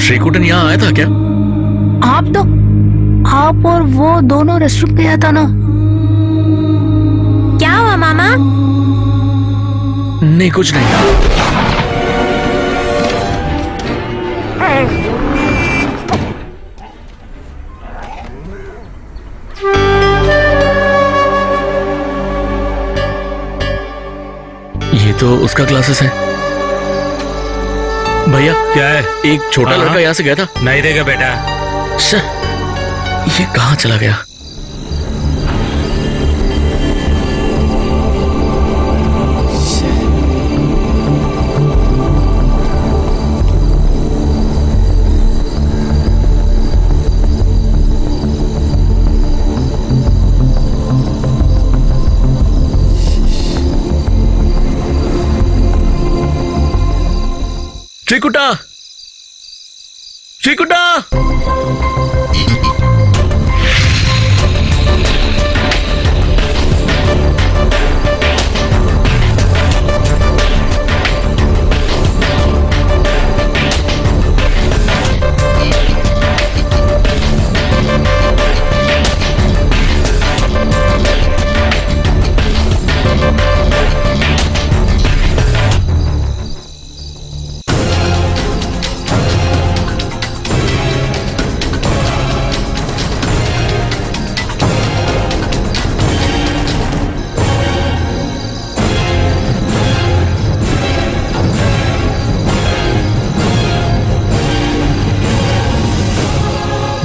श्रीकुटन यहाँ आया था क्या? आप और वो दोनों रेस्टोरेंट गया था ना? क्या हुआ मामा? नहीं, कुछ नहीं। ये तो उसका क्लासेस है। भैया क्या है? एक छोटा लड़का यहाँ से गया था। नहीं देगा बेटा। ये कहाँ चला गया? श्रीकुटा, श्रीकुटा,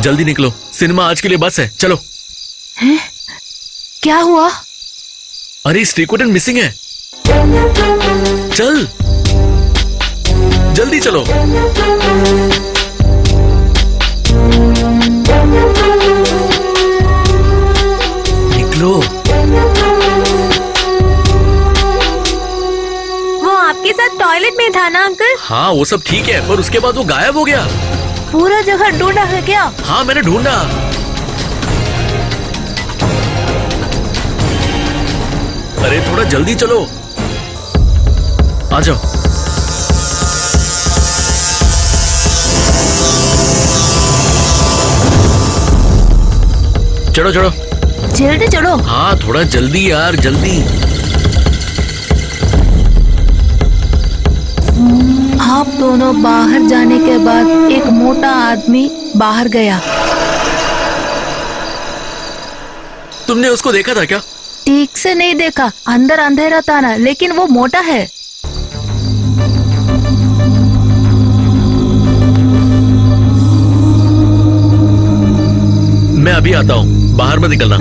जल्दी निकलो, सिनेमा आज के लिए बस है, चलो। हैं? क्या हुआ? अरे श्रीकुटन मिसिंग है। चल, जल्दी चलो। निकलो। वो आपके साथ टॉयलेट में था ना अंकल? हाँ वो सब ठीक है, पर उसके बाद वो गायब हो गया। पूरा जगह ढूंढा है क्या? हाँ मैंने ढूंढा। अरे थोड़ा जल्दी चलो, आ जाओ। चढ़ो चढ़ो। जल्दी चढ़ो। हाँ थोड़ा जल्दी यार, जल्दी। आप दोनों बाहर जाने के बाद एक मोटा आदमी बाहर गया। तुमने उसको देखा था क्या? ठीक से नहीं देखा, अंदर अंधेरा था ना, लेकिन वो मोटा है। मैं अभी आता हूँ, बाहर मत निकलना।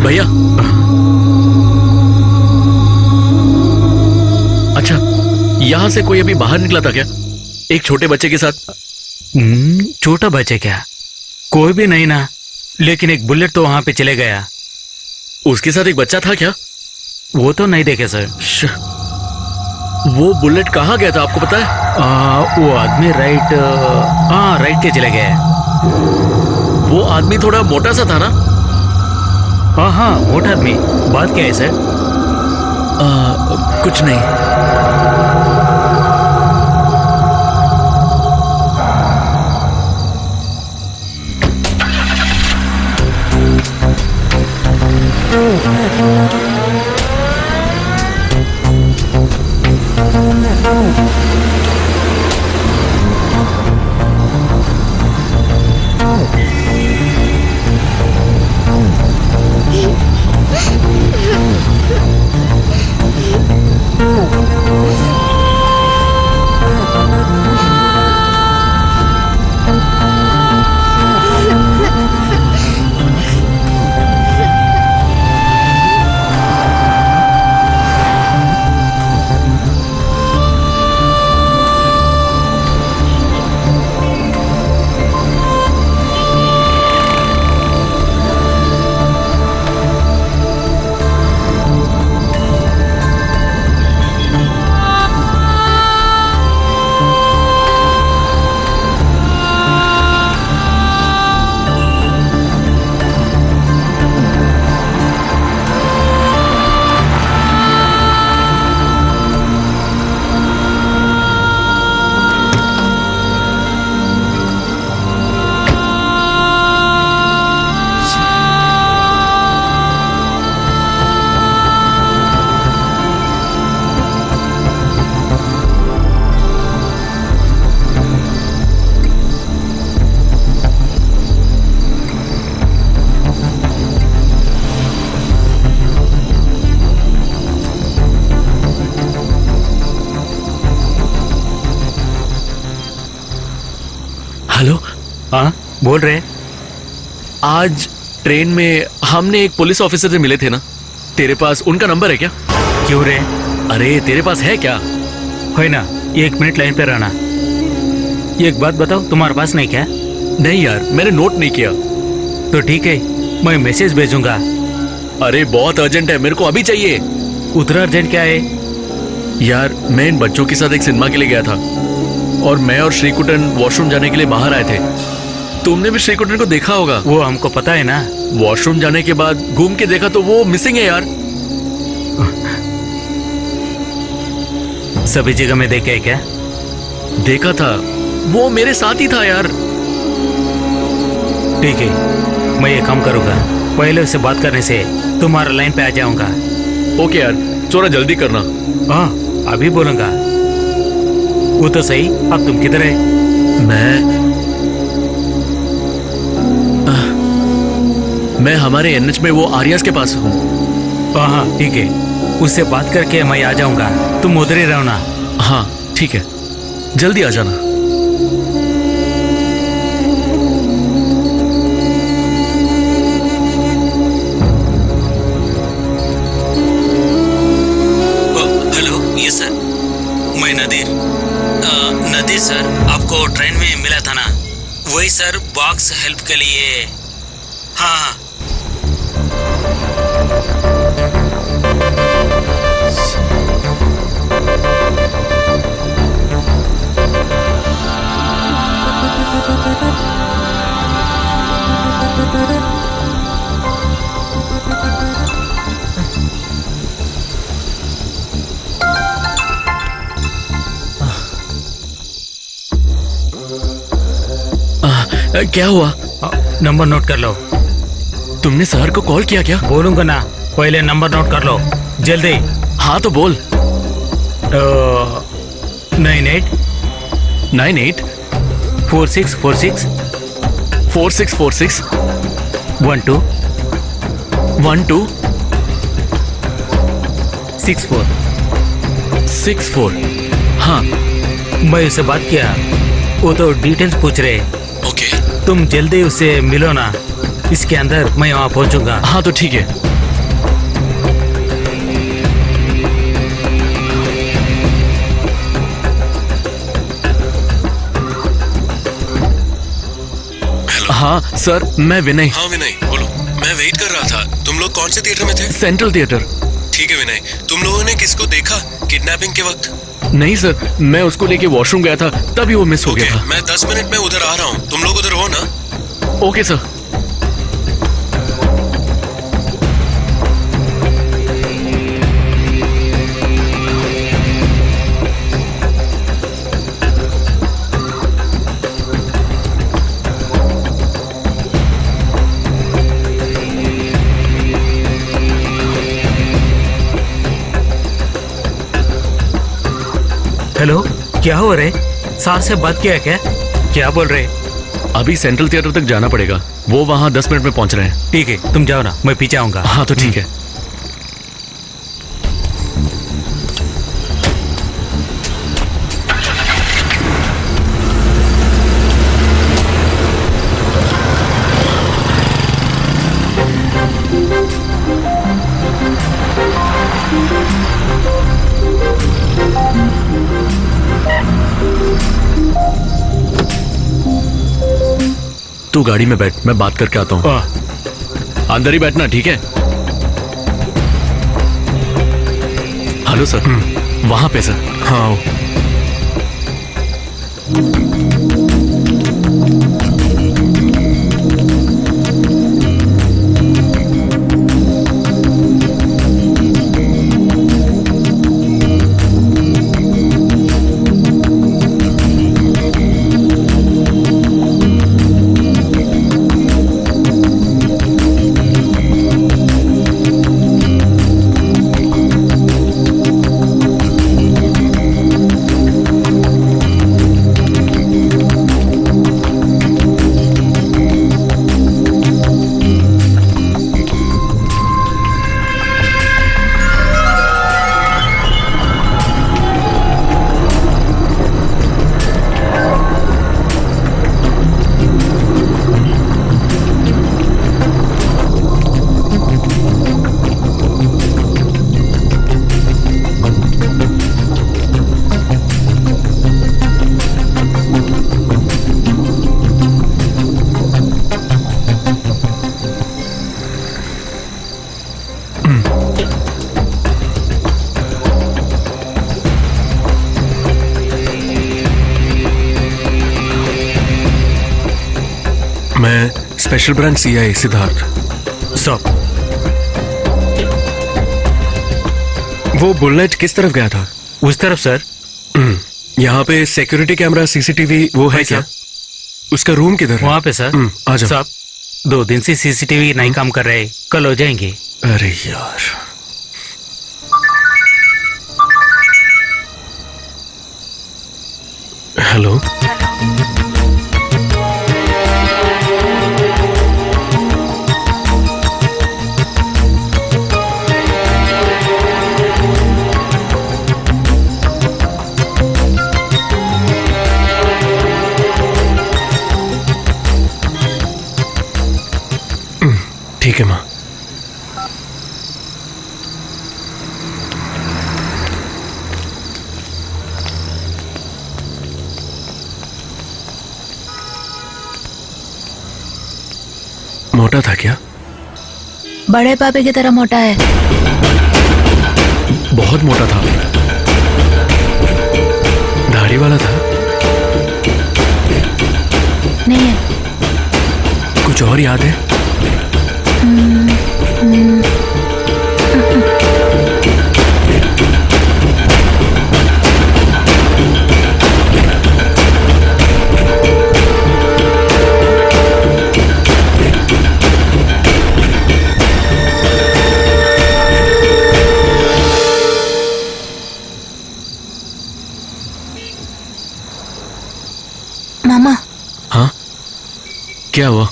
भैया। अच्छा, यहाँ से कोई अभी बाहर निकला था क्या, एक छोटे बच्चे के साथ? छोटा बच्चे क्या? कोई भी नहीं ना, लेकिन एक बुलेट तो वहां पे चले गया। उसके साथ एक बच्चा था क्या? वो तो नहीं देखे सर। वो बुलेट कहाँ गया था आपको पता है? वो आदमी राइट, हाँ राइट के चले गए। वो आदमी थोड़ा मोटा सा था ना? हाँ मोटा आदमी। बात क्या है सर? कुछ नहीं। हेलो। हाँ बोल रहे। आज ट्रेन में हमने एक पुलिस ऑफिसर से मिले थे ना, तेरे पास उनका नंबर है क्या? क्यों रे? अरे तेरे पास है क्या? है ना, 1 मिनट लाइन पे रहना। एक बात बताओ, तुम्हारे पास नहीं क्या? नहीं यार, मैंने नोट नहीं किया। तो ठीक है, मैं मैसेज भेजूंगा। अरे बहुत अर्जेंट है, मेरे को अभी चाहिए। उतना अर्जेंट क्या है? यार मैं इन बच्चों के साथ एक सिनेमा के लिए गया था और मैं और श्रीकुटन वॉशरूम जाने के लिए बाहर आए थे। तुमने भी श्रीकुटन को देखा होगा। वो हमको पता है ना। वॉशरूम जाने के बाद घूम के देखा तो वो मिसिंग है यार। सभी जगह में देखे क्या? देखा था, वो मेरे साथ ही था यार। ठीक है, मैं ये काम करूंगा, पहले उससे बात करने से तुम्हारा लाइन पे आ जाऊंगा। ओके यार, थोड़ा जल्दी करना। हाँ अभी बोलूंगा। वो तो सही, अब तुम किधर है? मैं हमारे एनएच में वो आर्यस के पास हूँ। हाँ ठीक है, उससे बात करके मैं आ जाऊंगा, तुम उधर ही रहना। हाँ ठीक है, जल्दी आ जाना। हेलो, ये सर, मैं नदीर सर, आपको ट्रेन में मिला था ना, वही सर, बॉक्स हेल्प के लिए। हाँ क्या हुआ? नंबर नोट कर लो। तुमने सर को कॉल किया क्या? बोलूंगा ना, पहले नंबर नोट कर लो जल्दी। हाँ तो बोल। 98 4646 4646 12 12 64। 64। हाँ मैं उससे बात किया, वो तो डिटेल्स पूछ रहे। ओके। तुम जल्दी उससे मिलो ना, इसके अंदर मैं वहाँ पहुँचूंगा। हाँ तो ठीक है। हाँ सर, मैं विनय। हाँ विनय बोलो। मैं वेट कर रहा था। तुम लोग कौन से थिएटर में थे? Central theatre. ठीक है विनय, तुम लोगों ने किसको देखा किडनैपिंग के वक्त? नहीं सर, मैं उसको लेके वॉशरूम गया था, तभी वो मिस हो गया था। मैं 10 मिनट में उधर आ रहा हूँ, तुम लोग उधर हो ना? Okay sir. हेलो, क्या हो रहे? सर से बात किया क्या? क्या बोल रहे? अभी सेंट्रल थिएटर तक जाना पड़ेगा, वो वहाँ 10 मिनट में पहुँच रहे हैं। ठीक है, तुम जाओ ना, मैं पीछे आऊंगा। हाँ तो ठीक है। तू गाड़ी में बैठ, मैं बात करके आता हूँ। अंदर ही बैठना, ठीक है? Hello sir. वहां पे सर। हाँ मैं special branch CI Siddharth. Stop. वो बुलेट किस तरफ गया था? उस तरफ सर। यहाँ पे सिक्योरिटी कैमरा सीसीटीवी वो है क्या? उसका रूम किधर है? वहाँ पे सर। आ जाओ। साहब, 2 दिन से सीसीटीवी नहीं काम कर रहे, कल हो जाएंगे। अरे यार। हेलो। ठीक है माँ। मोटा था क्या? बड़े पापे की तरह मोटा है। बहुत मोटा था। दाढ़ी वाला था? नहीं है। कुछ और याद है? क्या हुआ?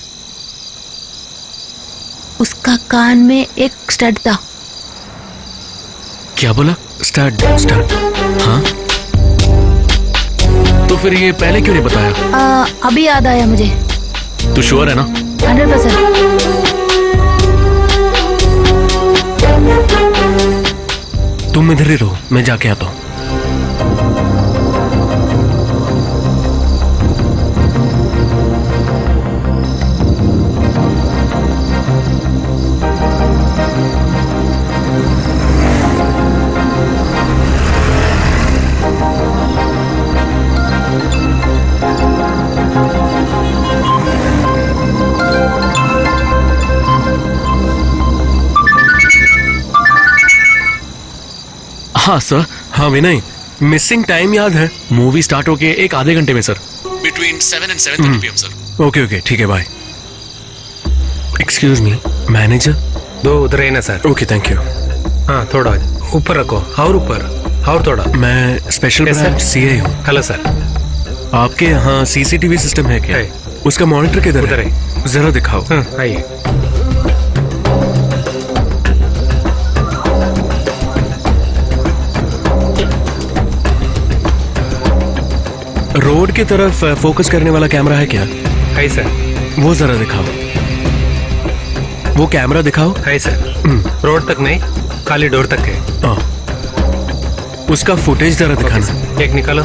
उसका कान में एक स्टड था। क्या बोला? स्टड? स्टड? हाँ, तो फिर ये पहले क्यों नहीं बताया? अभी याद आया मुझे। तू श्योर है ना? 100%। तुम इधर ही रहो, मैं जाके आता हूँ। हाँ सर। हाँ विनय, मिसिंग टाइम याद है? मूवी स्टार्ट होके एक आधे घंटे में sir. Between 7 and 7:30 PM sir. Okay okay, ठीक है, बाय। Excuse me, manager? दो उधर है ना सर। Okay, thank you. हाँ, थोड़ा ऊपर रखो, और ऊपर, और थोड़ा। मैं स्पेशल ब्रांच सीए हूँ। Hello sir. आपके यहाँ सीसीटीवी सिस्टम है क्या? है। उसका मॉनिटर किधर उधर है? जरा दिखाओ। आइए। रोड की तरफ फोकस करने वाला कैमरा है क्या? है सर। वो जरा दिखाओ। वो कैमरा दिखाओ। है सर। रोड तक नहीं, खाली डोर तक है। उसका फुटेज जरा दिखाना। एक निकालो।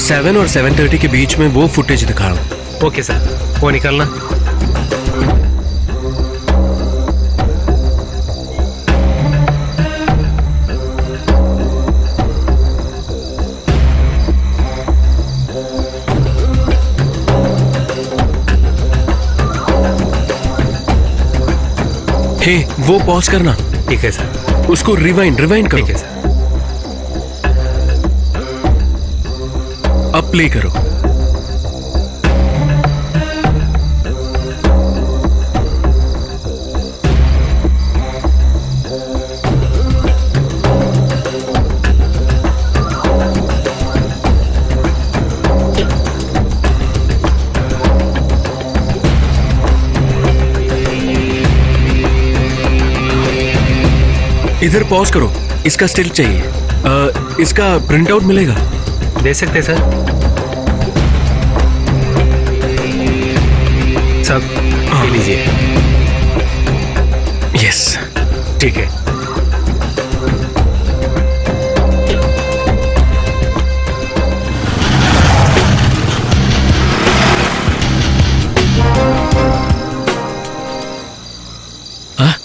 7 और 7:30 के बीच में वो फुटेज दिखाओ। ओके सर, वो निकालना। हे, वो पॉज करना। ठीक है सर। उसको रिवाइंड करो। ठीक है सर। अब प्ले करो। इधर पॉज करो, इसका स्टिल चाहिए। इसका प्रिंट आउट मिलेगा? दे सकते सर। सब ले लीजिए। यस, ठीक है।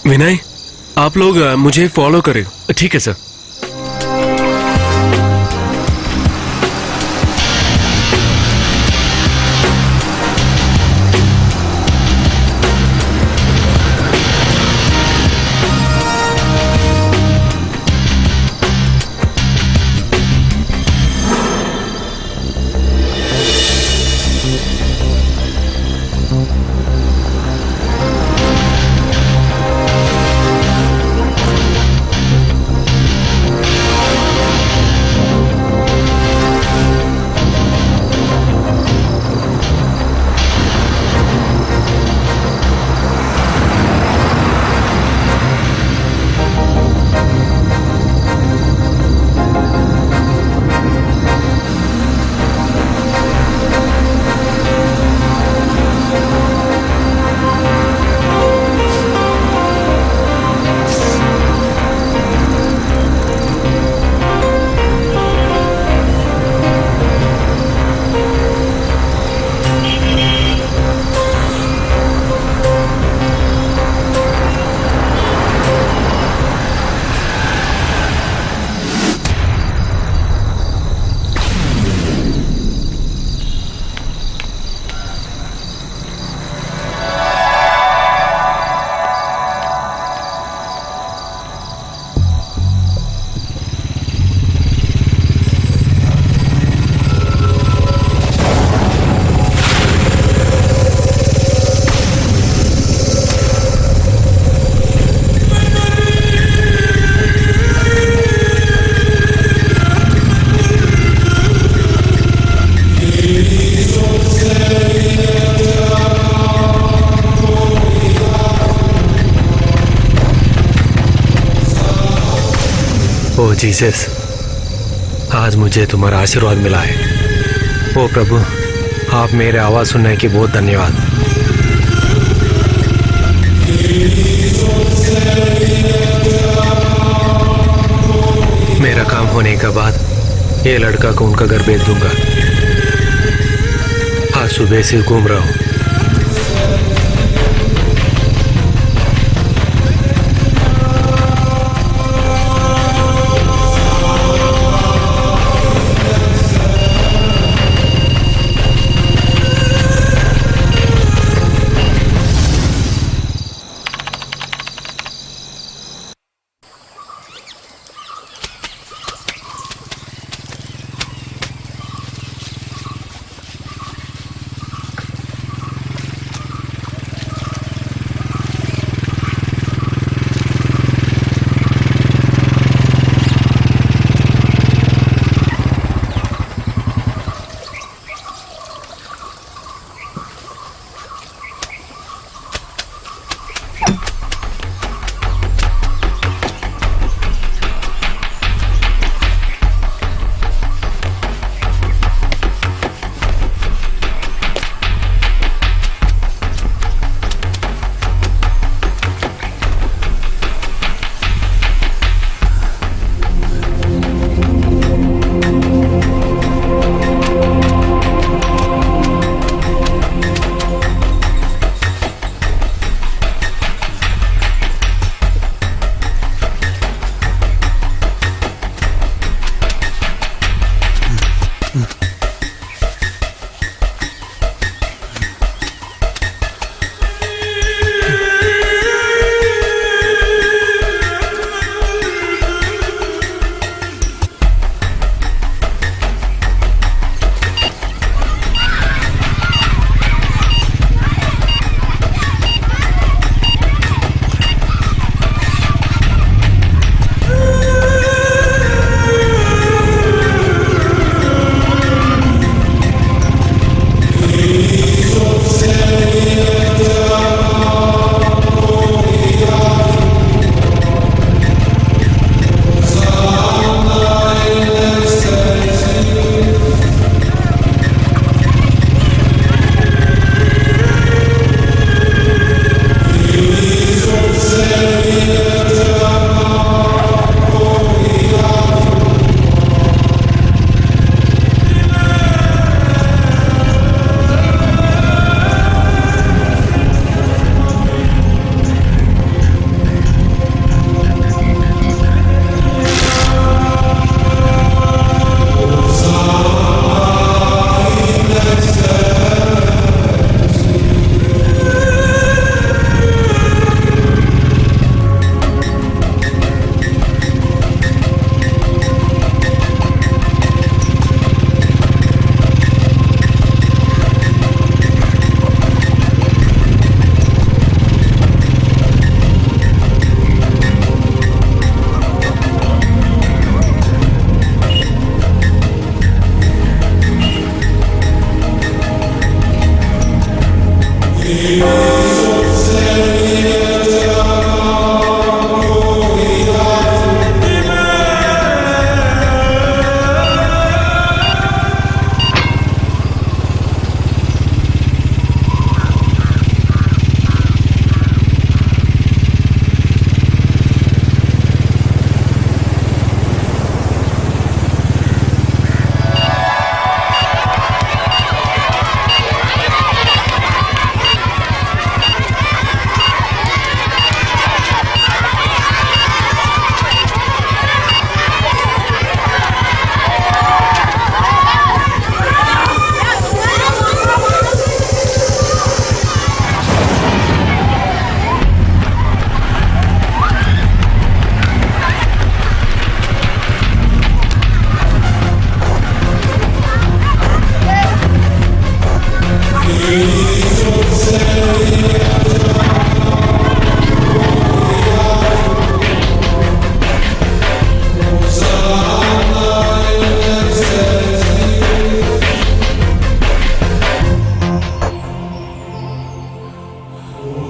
विनय, आप लोग मुझे फॉलो करें। ठीक है सर। जीसस, आज मुझे तुम्हारा आशीर्वाद मिला है। ओ प्रभु, आप मेरे आवाज सुनने के बहुत धन्यवाद। मेरा काम होने के बाद ये लड़का को उनका घर भेज दूंगा। आज सुबह से घूम रहा हूँ।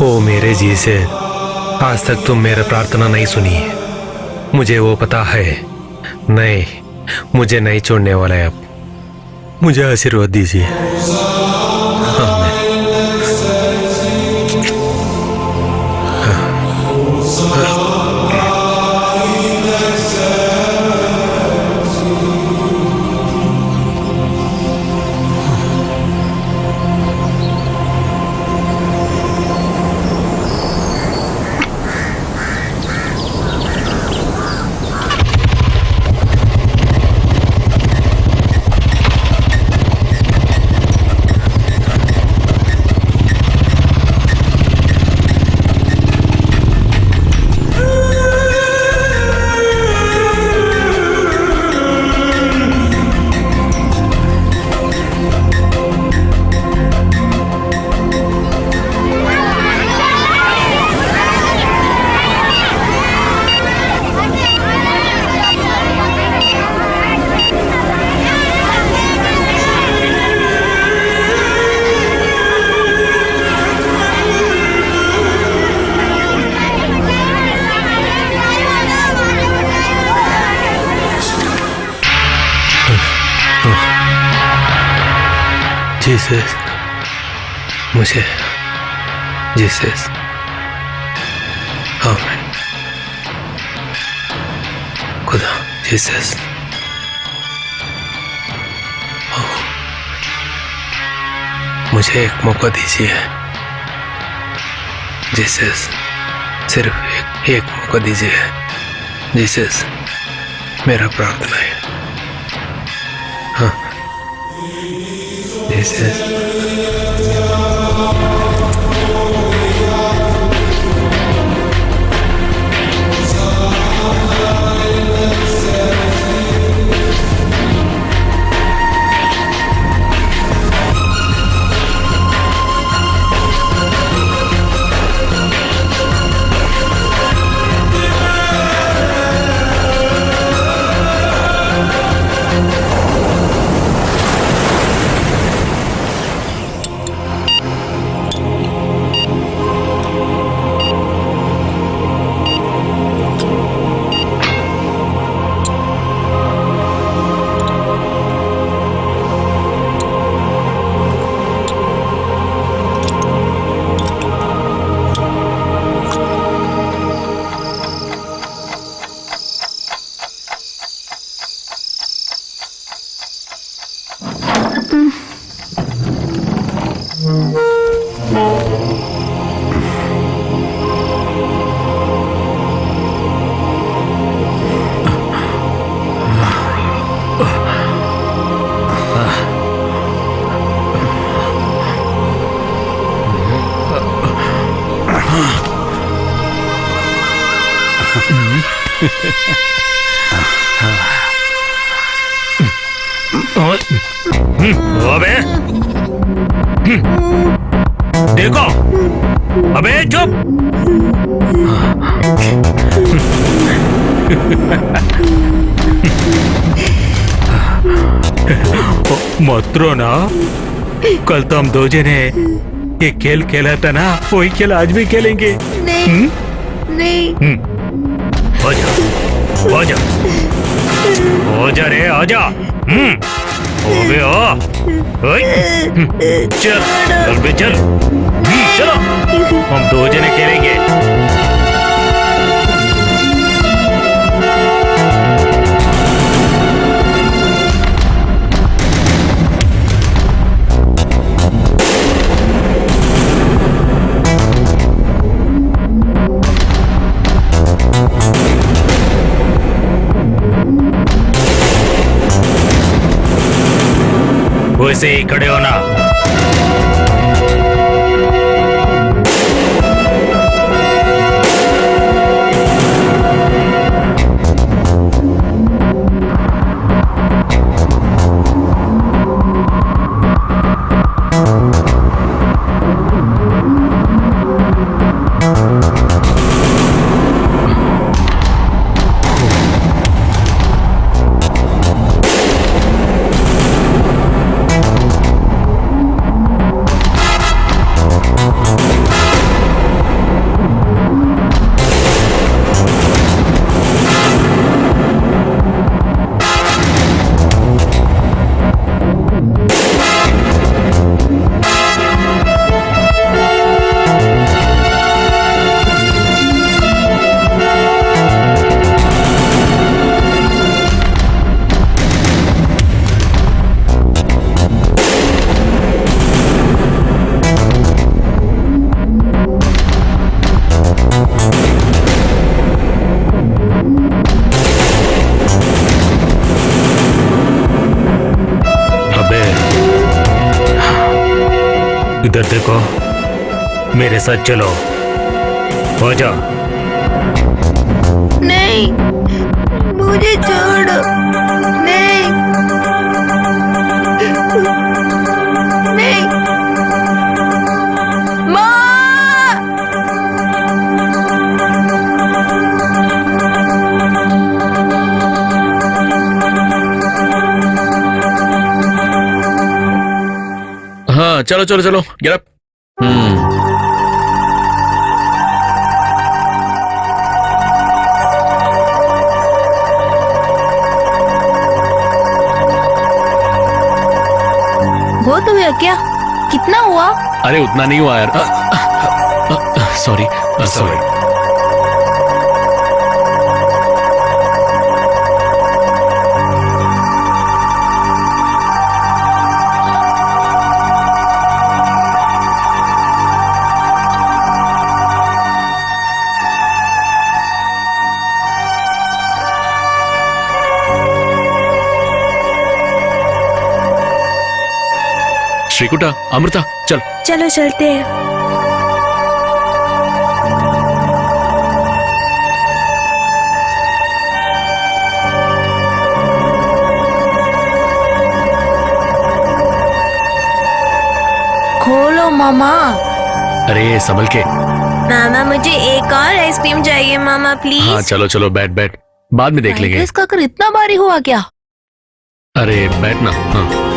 ओ मेरे जी से आज तक तुम मेरा प्रार्थना नहीं सुनी। मुझे वो पता है, नहीं, मुझे नहीं छोड़ने वाला है अब। मुझे आशीर्वाद दीजिए। आमीन। जीसस, मुझे जीसस, आमीन। खुदा जीसस, मुझे एक मौका दीजिए जीसस, सिर्फ एक मौका दीजिए जीसस, मेरा प्रार्थना है। हाँ जीसस। अबे देखो, अबे चुप। मत रो ना, कल तो हम दो जने ये खेल खेला था ना, वही खेल आज भी खेलेंगे। नहीं नहीं। आजा आजा रे आजा। अबे आ, चल चल बे चल, चलो हम दो जने खेलेंगे। वैसे ही खड़े होना। इधर देखो, मेरे साथ चलो, हो जाओ। नहीं, मुझे छोड़ो। नहीं, नहीं, माँ। हाँ चलो चलो चलो, गेट अप। बहुत हुआ क्या? कितना हुआ? अरे उतना नहीं हुआ यार, सॉरी सॉरी। श्रीकुटा, अमृता, चल। चलो चलते हैं। खोलो मामा। अरे संभल के। मामा मुझे एक और आइसक्रीम चाहिए मामा प्लीज। हाँ चलो चलो, बैठ बैठ, बाद में देख लेंगे। इसका कर इतना भारी हुआ क्या? अरे बैठ ना। हाँ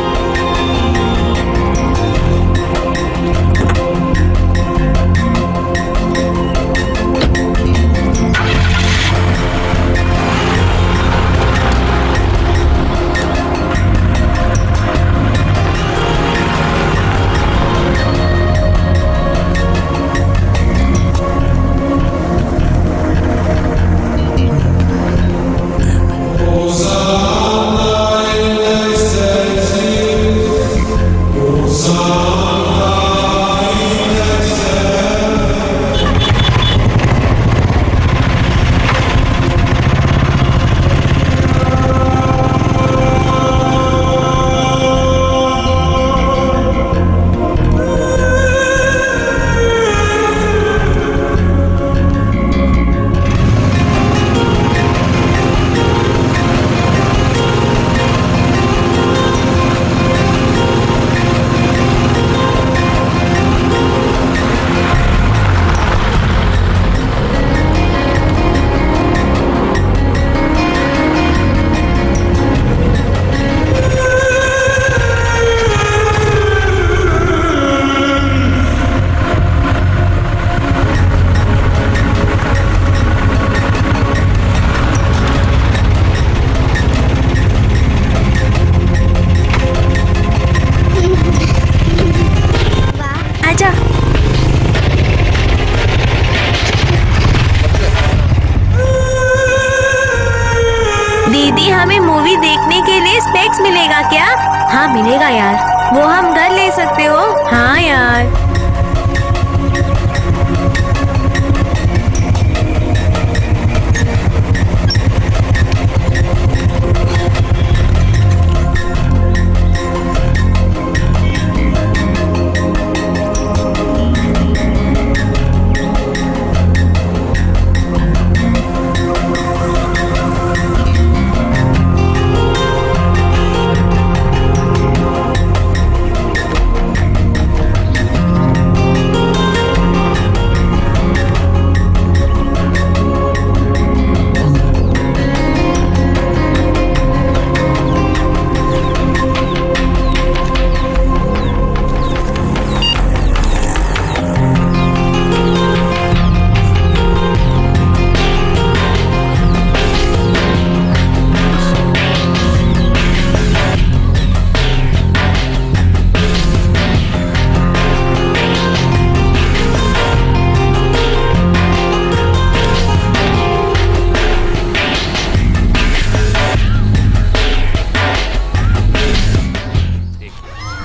दीदी हमें मूवी देखने के लिए स्पेक्स मिलेगा क्या? हाँ मिलेगा यार, वो हम घर ले सकते हो? हाँ यार।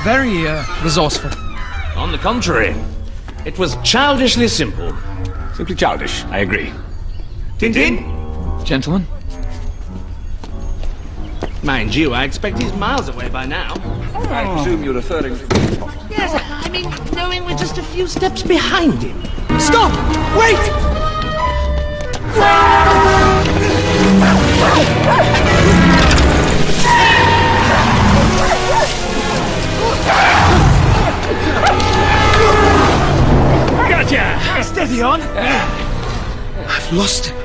Very resourceful. On the contrary, it was childishly simple. Simply childish, I agree. Tintin? Gentlemen? Mind you, I expect he's miles away by now. I presume you're referring to... Yes, I mean, knowing we're just a few steps behind him. Stop! Wait! Gotcha! Steady on! I've lost him.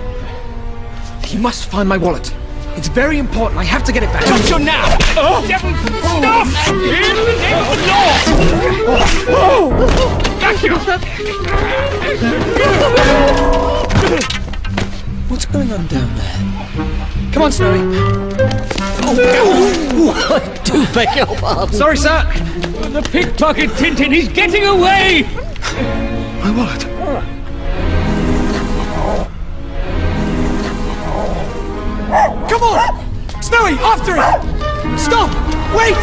He must find my wallet. It's very important. I have to get it back. Don't you now! Devil, stop! In the name of the law! Got you! What's going on down there? Come on, Snowy. Oh, I do beg your pardon. Sorry, sir. The pickpocket Tintin, he's getting away! My wallet. Come on! Snowy, after it! Stop! Wait!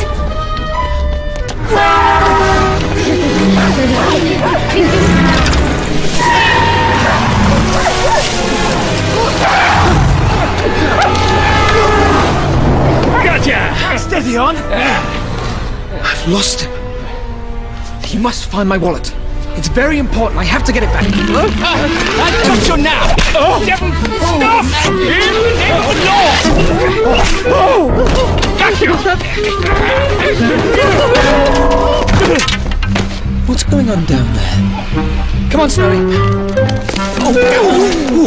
Gotcha! Steady on! I've lost him. He must find my wallet. It's very important. I have to get it back. Don't you now! Devil, stop! In the name of the law! Got you! What's going on down there? Come on, Snowy.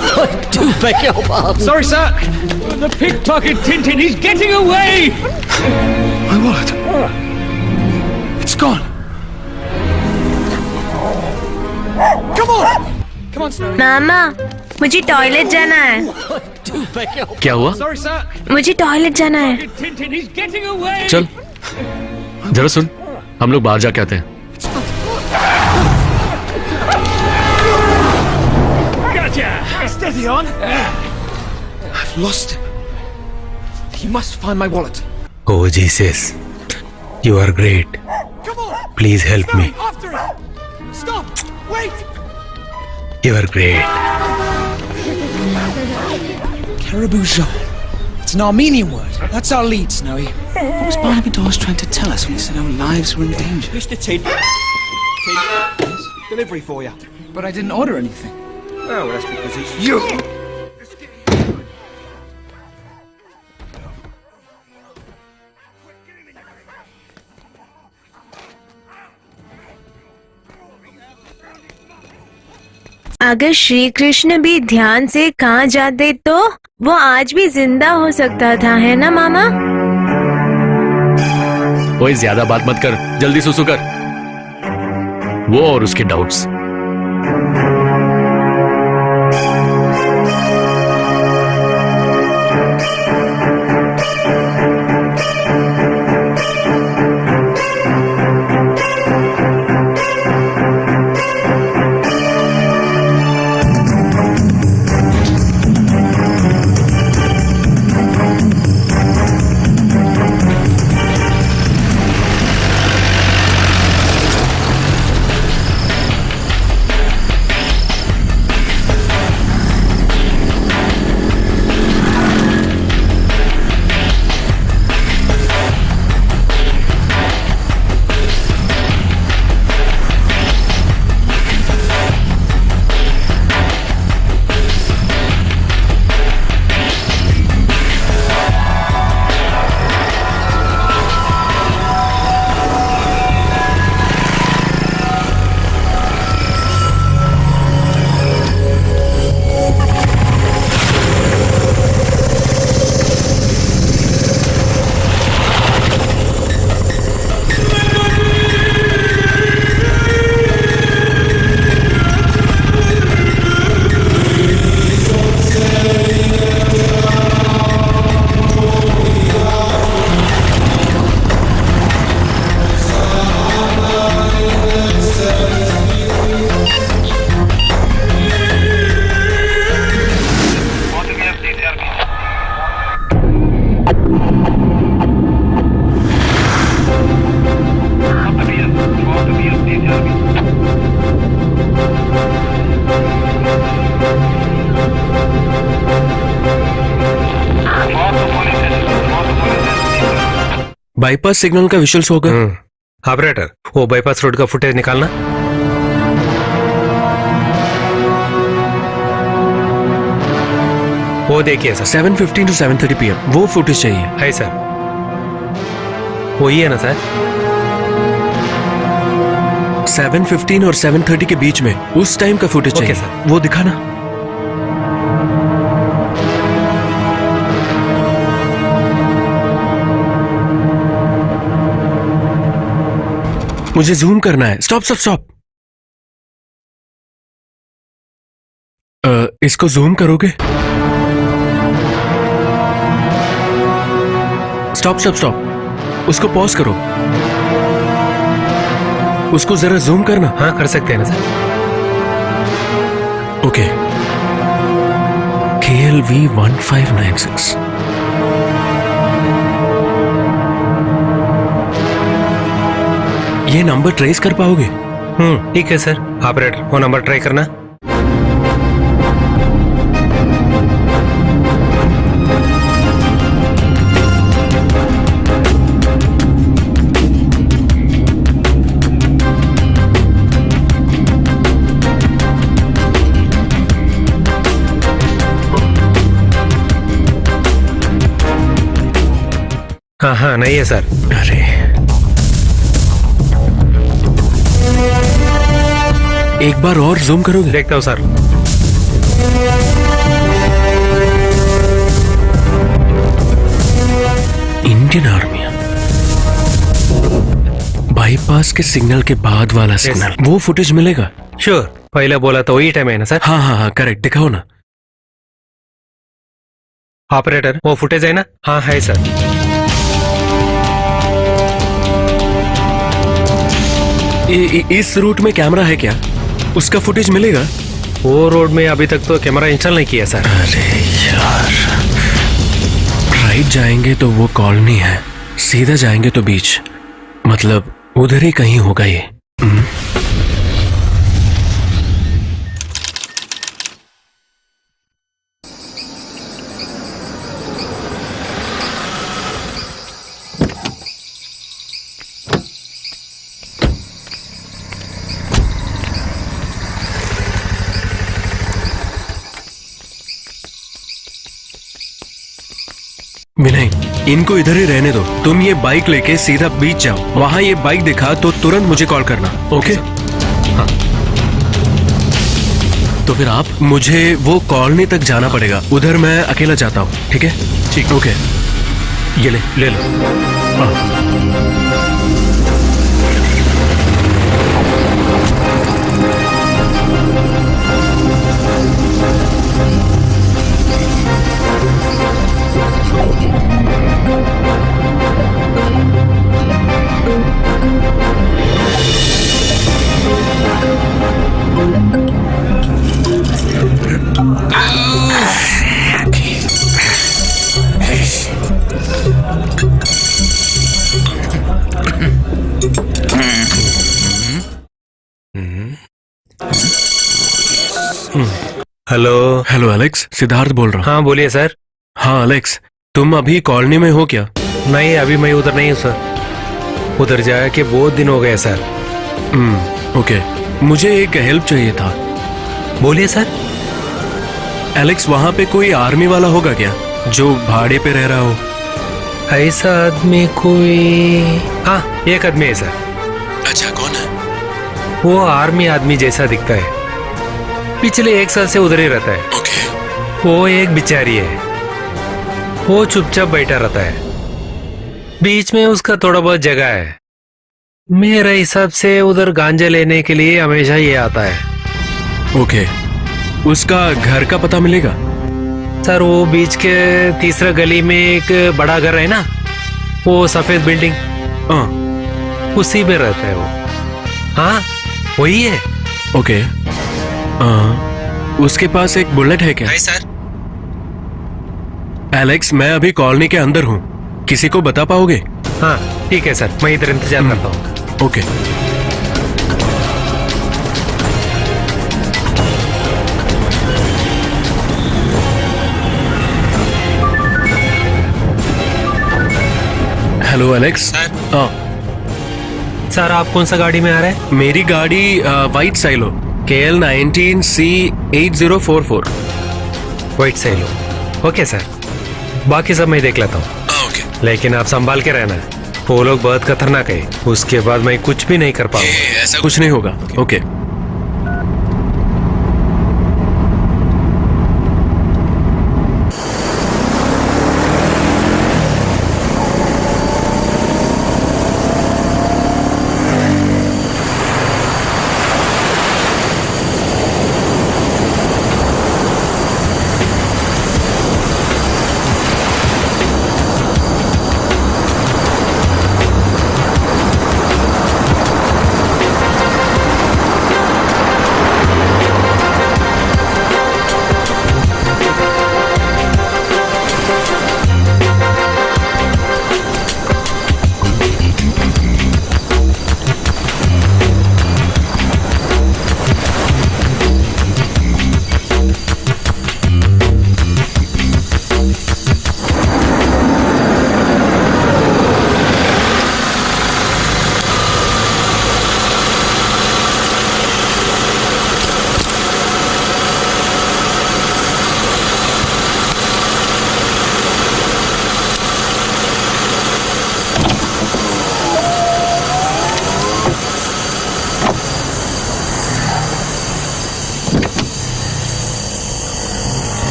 I do beg your pardon. Sorry, sir. The pickpocket Tintin, he's getting away! My wallet. It's gone. Come on! Come on, Snowy. मामा मुझे toilet जाना है. क्या हुआ? Sorry, sir. मुझे toilet जाना है. Tintin, he's getting away. चल जरा सुन, हम लोग बाहर जाके आते हैं. Gotcha! Steady on. I've lost him. He must find my wallet. Oh Jesus, you are great. Come on. Please help me. After it. Stop. Wait. You are great. Caribou Jean. It's an Armenian word. That's our lead, Snowy. What was Barnaby Dawes trying to tell us when he said our lives were in danger? Mr. Tid. Yes? Delivery for you. But I didn't order anything. Oh, that's because it's you. अगर श्री कृष्ण भी ध्यान से कहाँ जाते तो वो आज भी जिंदा हो सकता था, है ना मामा? ओए ज्यादा बात मत कर, जल्दी सुसु कर. वो और उसके डाउट्स. बाईपास सिग्नल का विजुअल्स होगा। ऑपरेटर वो बाईपास रोड का फुटेज निकालना। वो देखिए सर 7:15 to 7:30 PM वो फुटेज चाहिए। है सर, वही है ना सर? 7:15 और 7:30 के बीच में उस टाइम का फुटेज ओके चाहिए सर। वो दिखाना। मुझे जूम करना है। Stop stop stop. इसको जूम करोगे? Stop stop stop. उसको पॉज करो। उसको जरा जूम करना। हाँ कर सकते हैं ना सर। ओके। KLV 1596। ये नंबर ट्रेस कर पाओगे? ठीक है सर। ऑपरेटर वो नंबर ट्राई करना। हाँ हाँ नहीं है सर। अरे एक बार और जूम करोगे? देखता हूँ सर। इंडियन आर्मी बाईपास के सिग्नल के बाद वाला सिग्नल वो फुटेज मिलेगा? श्योर, पहले बोला तो वही टाइम है ना सर? हाँ हाँ हाँ करेक्ट। दिखाओ ना। ऑपरेटर वो फुटेज है ना? हाँ है सर। इस रूट में कैमरा है क्या? उसका फुटेज मिलेगा? वो रोड में अभी तक तो कैमरा इंस्टॉल नहीं किया सर। अरे यार, राइट जाएंगे तो वो कॉलोनी है, सीधा जाएंगे तो बीच, मतलब उधर ही कहीं होगा ये। विनय, इनको इधर ही रहने दो। तुम ये बाइक लेके सीधा बीच जाओ। वहां ये बाइक दिखा तो तुरंत मुझे कॉल करना। ओके? हाँ। तो फिर आप? मुझे वो कॉलोनी तक जाना पड़ेगा, उधर मैं अकेला जाता हूँ। ठीक है? ठीक। ओके। ये ले लो। हेलो। हेलो एलेक्स, सिद्धार्थ बोल रहा हूँ। हाँ बोलिए सर। हाँ एलेक्स, तुम अभी कॉलोनी में हो क्या? नहीं अभी मैं उधर नहीं हूँ सर। उधर जाके बहुत दिन हो गए सर। ओके, मुझे एक हेल्प चाहिए था। बोलिए सर। एलेक्स, वहाँ पे कोई आर्मी वाला होगा क्या जो भाड़े पे रह रहा हो? ऐसा आदमी कोई? हाँ एक आदमी है सर। अच्छा, कौन है? वो आर्मी आदमी जैसा दिखता है, पिछले 1 साल से उधर ही रहता है। ओके। वो एक बिचारी है, वो चुपचाप बैठा रहता है, बीच में उसका थोड़ा बहुत जगह है। मेरे हिसाब से उधर गांजा लेने के लिए हमेशा ये आता है। ओके, उसका घर का पता मिलेगा? सर वो बीच के तीसरा गली में एक बड़ा घर है ना, वो सफेद बिल्डिंग, उसी में रहता है वो। हाँ वही है। ओके। उसके पास एक बुलेट है क्या? नहीं सर। एलेक्स, मैं अभी कॉलोनी के अंदर हूँ, किसी को बता पाओगे? हाँ ठीक है सर, मैं इधर इंतजार करता हूँ। ओके। Hello Alex. हाँ, सर आप कौन सा गाड़ी में आ रहे हैं? मेरी गाड़ी वाइट साइलो KL19C8044। वाइट सही लो। ओके सर, बाकी सब मैं देख लेता हूँ। ओके। लेकिन आप संभाल के रहना, वो लोग बहुत खतरनाक है, उसके बाद मैं कुछ भी नहीं कर पाऊंगा। ऐसा कुछ नहीं होगा। Okay.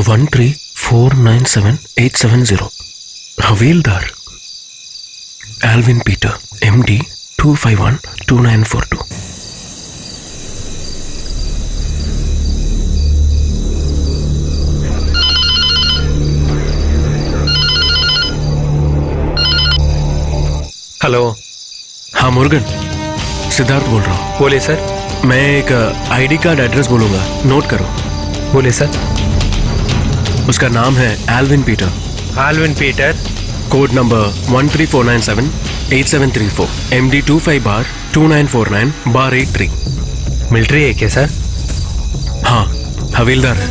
Number 13497870 havildar Elvin Peter MD 2512942। Hello. हाँ मुर्गन, सिद्धार्थ बोल रहा हूँ। बोले सर। मैं एक आईडी कार्ड एड्रेस बोलूंगा, नोट करो। बोले सर। उसका नाम है Alvin Peter. Alvin Peter. Code number 134978734 MD 25/2949/83। Military है क्या सर? हाँ, हवीलदार है।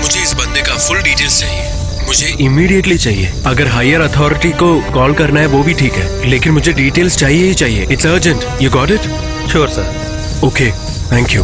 मुझे इस बंदे का फुल डिटेल्स चाहिए, मुझे इमीडिएटली चाहिए। अगर हायर अथॉरिटी को कॉल करना है वो भी ठीक है, लेकिन मुझे डिटेल्स चाहिए ही चाहिए। It's urgent, you got it? Sure sir. Okay, thank you.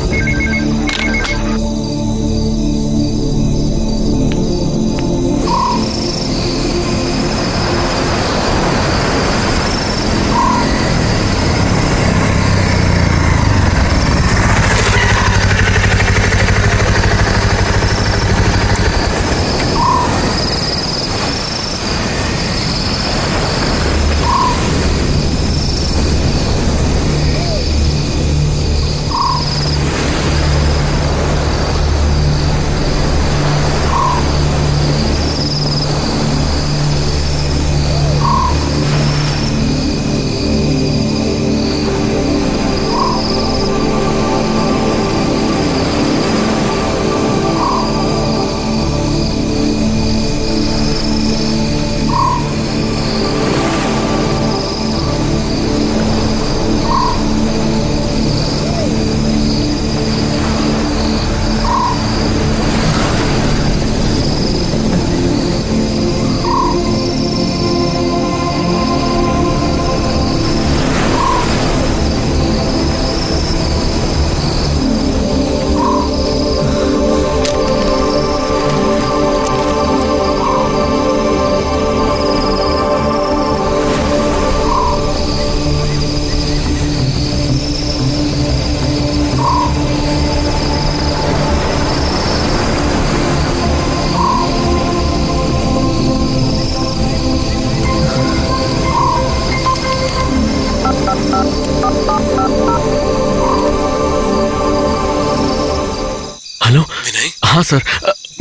Hello Vinay. हाँ सर,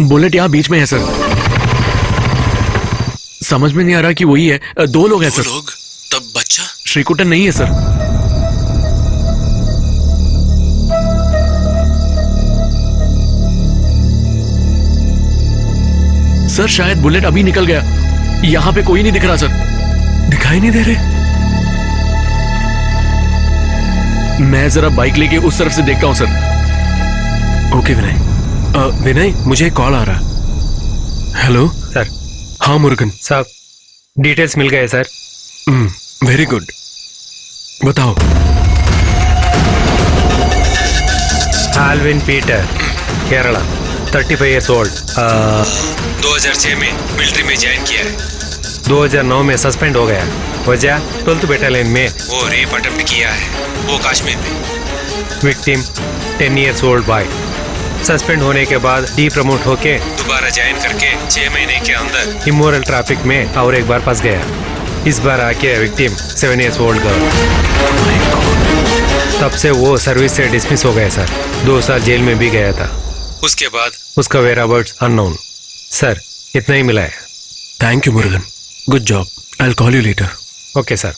बुलेट यहाँ बीच में है सर। समझ में नहीं आ रहा कि वही है। दो लोग हैं सर। लोग? तब बच्चा? श्रीकुटन नहीं है सर। सर शायद बुलेट अभी निकल गया। यहाँ पे कोई नहीं दिख रहा सर। दिखाई नहीं दे रहे? मैं जरा बाइक लेके उस तरफ से देखता हूँ सर। ओके विनय। विनय, मुझे एक कॉल आ रहा। Hello sir. हाँ मुर्गन साहब, डिटेल्स मिल गए सर। वेरी गुड, बताओ। Alvin Peter, Kerala, 35 years old। 2006 में मिलिट्री में ज्वाइन किया है। 2009 में सस्पेंड हो गया। वजह 12th बटालियन में वो रेप अटेम्प्ट किया है, वो कश्मीर में। Victim 10 years old boy. Suspend होने के बाद डी प्रमोट होके दोबारा ज्वाइन करके 6 महीने के अंदर इमोरल ट्रैफिक में और एक बार फंस गया। इस बार आके विक्टिम 7 years old गर्ल। तब से वो सर्विस से डिसमिस हो गया सर। 2 साल जेल में भी गया था। उसके बाद उसका वेयरअबाउट्स अननोन। सर इतना ही मिला है। Thank you Murugan, good job. I will call you later. Okay sir.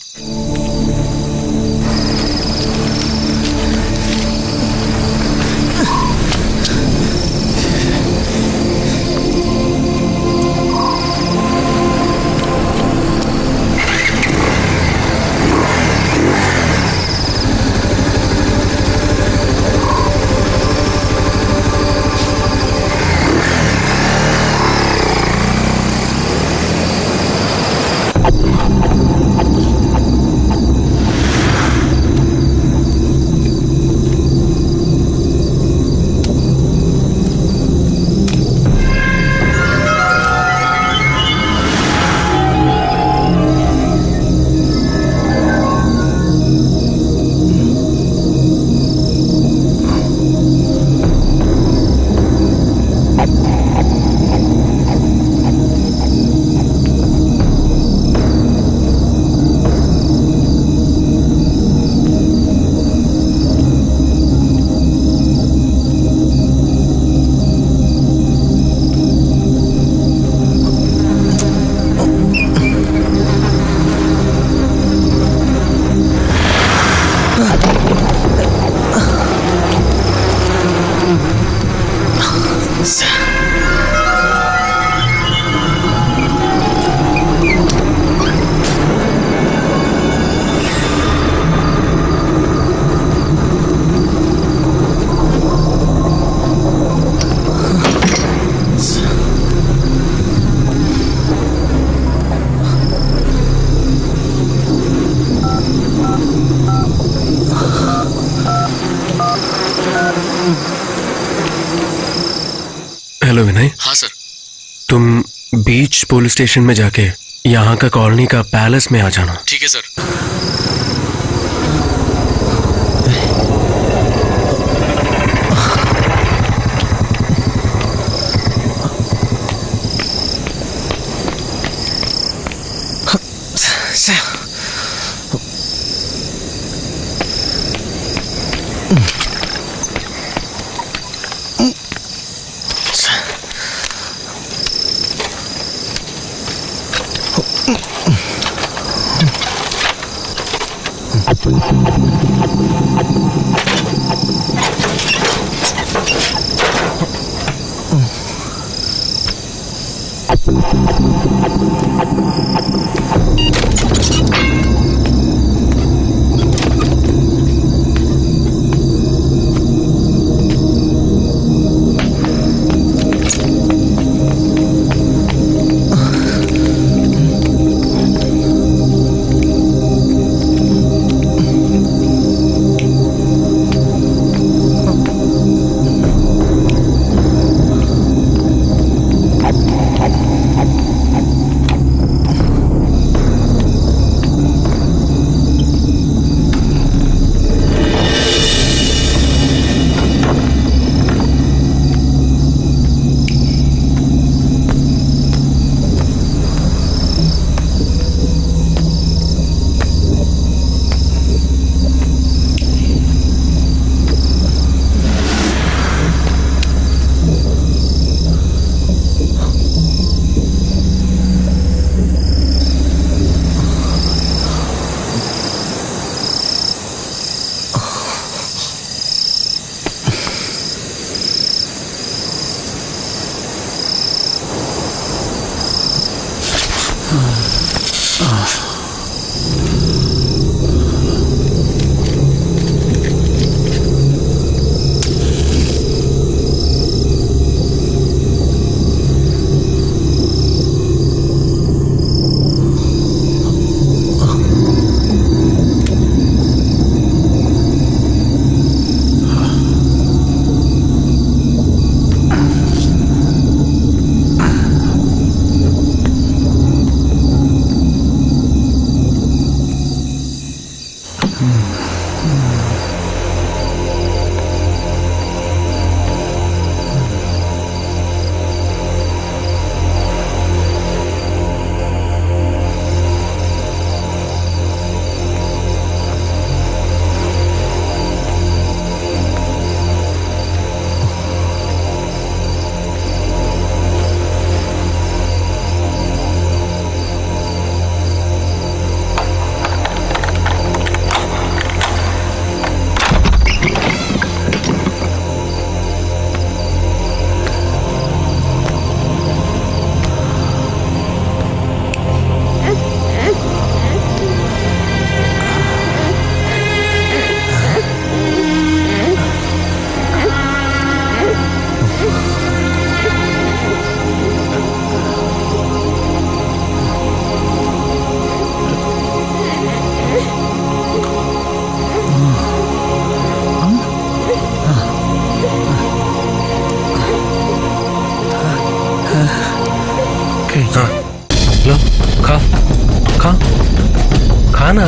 Hello Vinay. हाँ सर। तुम बीच पुलिस स्टेशन में जाके यहाँ का कॉलोनी का पैलेस में आ जाना। ठीक है सर। लो खा खा खाना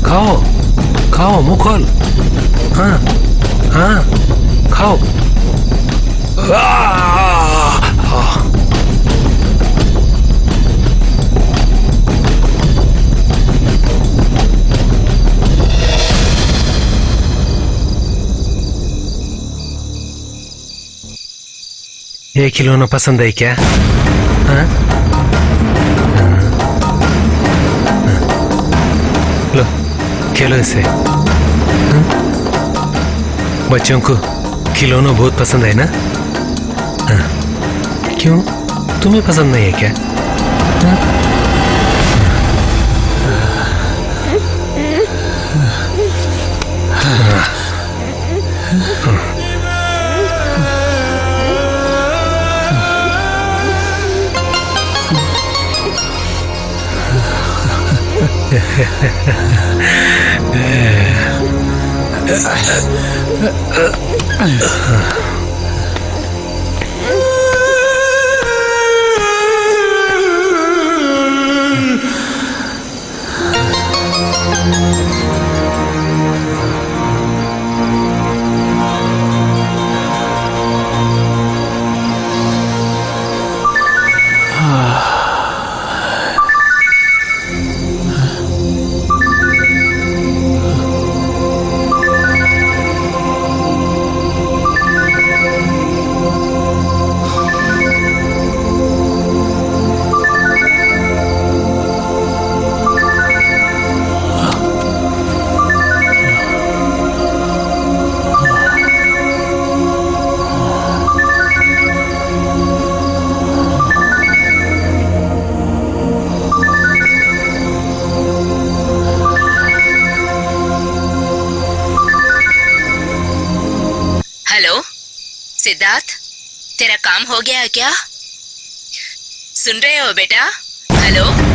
खाओ खाओ मुंह खोल। हाँ हाँ खाओ। ये खिलौना पसंद है क्या? हाँ? लो खेलो इसे। हाँ? बच्चों को खिलौना बहुत पसंद है ना? हाँ। क्यों तुम्हें पसंद नहीं है क्या? हाँ? हेलो सिद्धार्थ, तेरा काम हो गया है क्या? सुन रहे हो बेटा? Hello.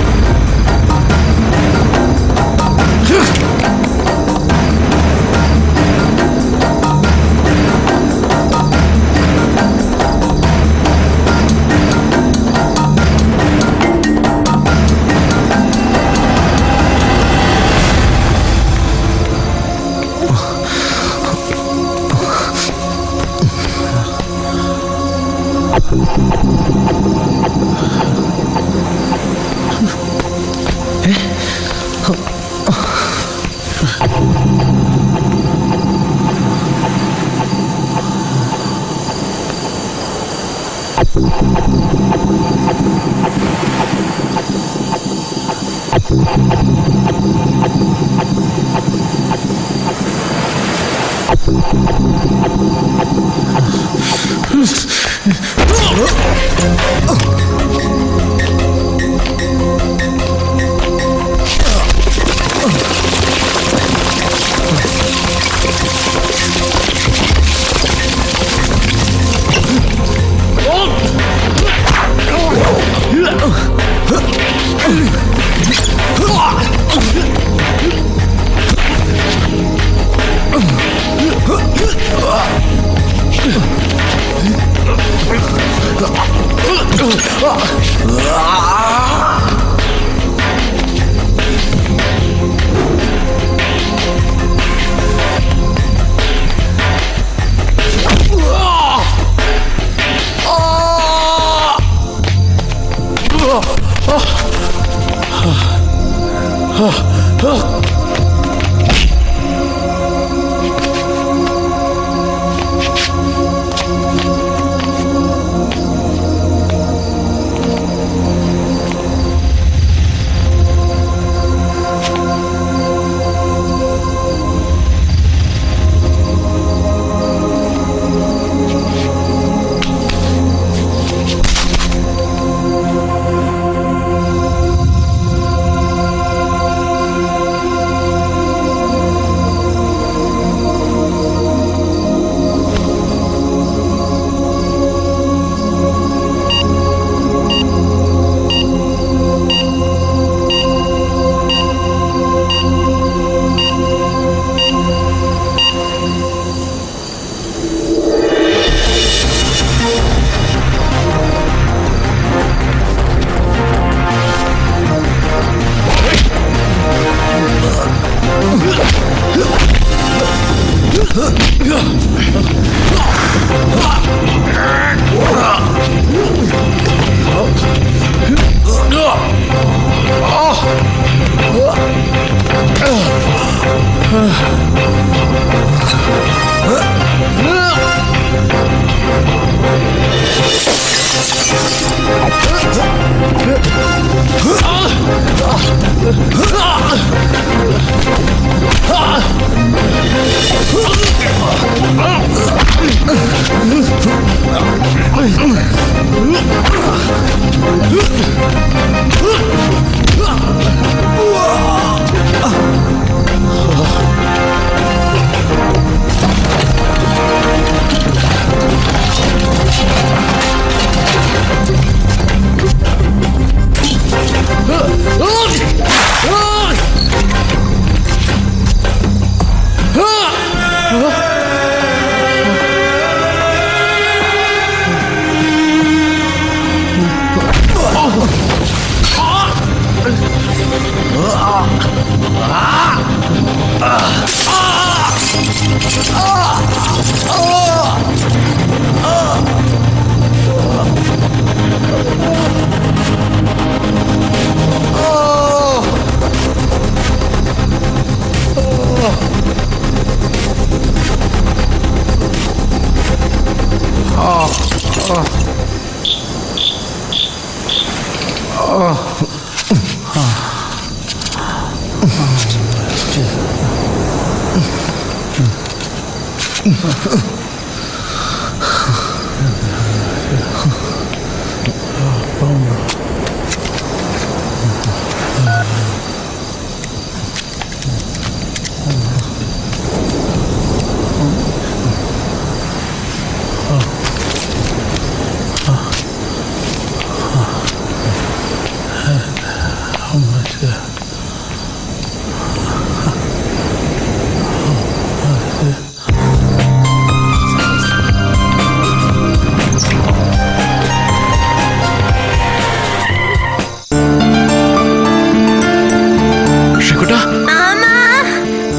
Srikuta,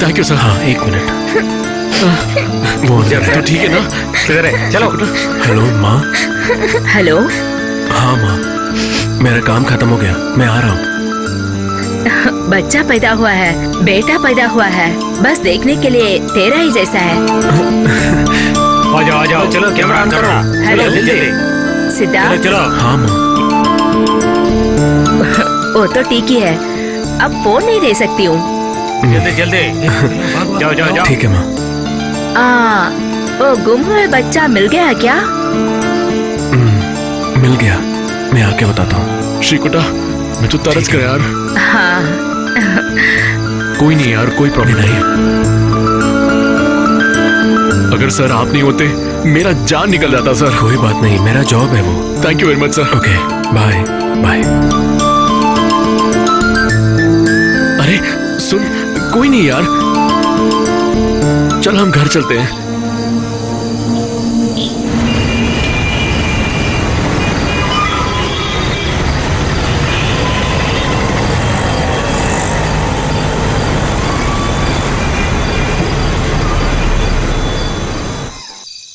thank you sir. हाँ, एक मिनट। वो तो ठीक है ना? किधर है? चलो। हेलो माँ। हेलो। हाँ माँ, मेरा काम खत्म हो गया, मैं आ रहा हूँ। बच्चा पैदा हुआ है, बेटा पैदा हुआ है, बस देखने के लिए तेरा ही जैसा है। आ जाओ, चलो कैमरा ऑन करो। हेलो, जल्दी सिद्धार्थ। चलो। हाँ माँ। वो तो ठीक ही है, अब फोन नहीं दे सकती हूँ। जल्दी जाओ। ठीक है माँ। वो गुम हुए बच्चा मिल गया क्या? मिल गया, मैं आके बताता हूँ। श्रीकुटा, मैं तो तरस गया यार। हाँ। कोई नहीं यार, कोई प्रॉब्लम नहीं। अगर सर आप नहीं होते मेरा जान निकल जाता सर। कोई बात नहीं, मेरा जॉब है वो। Thank you very much sir. Okay, bye bye. अरे सुन, कोई नहीं यार, चल हम घर चलते हैं।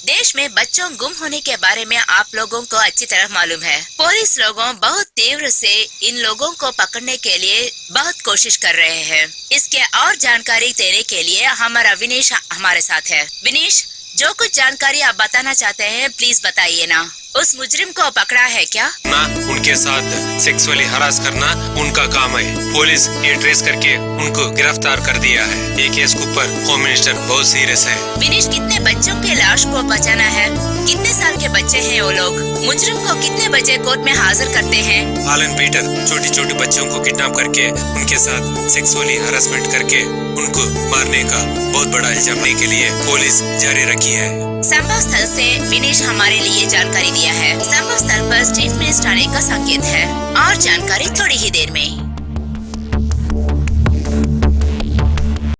देश में बच्चों गुम होने के बारे में आप लोगों को अच्छी तरह मालूम है। पुलिस लोगों बहुत तीव्र से इन लोगों को पकड़ने के लिए बहुत कोशिश कर रहे हैं। इसके और जानकारी देने के लिए हमारा विनेश हमारे साथ है। विनेश, जो कुछ जानकारी आप बताना चाहते हैं प्लीज बताइए ना। उस मुजरिम को पकड़ा है क्या? ना, उनके साथ सेक्सुअली हरास करना उनका काम है। पुलिस ये ट्रेस करके उनको गिरफ्तार कर दिया है। ये केस के ऊपर होम मिनिस्टर बहुत सीरियस है। विनेश, कितने बच्चों के लाश को बचाना है? कितने साल के बच्चे हैं वो लोग? मुजरिम को कितने बजे कोर्ट में हाजिर करते हैं? आलन पीटर छोटी छोटी बच्चों को किडनैप करके उनके साथ सेक्सुअली हरासमेंट करके उनको मारने का बहुत बड़ा इल्जाम लेने के लिए पुलिस जारी रखी है। संभव स्थल से विनेश हमारे लिए जानकारी दिया है। संभव स्थल पर चीफ मिनिस्टर आने का संकेत है और जानकारी थोड़ी ही देर में।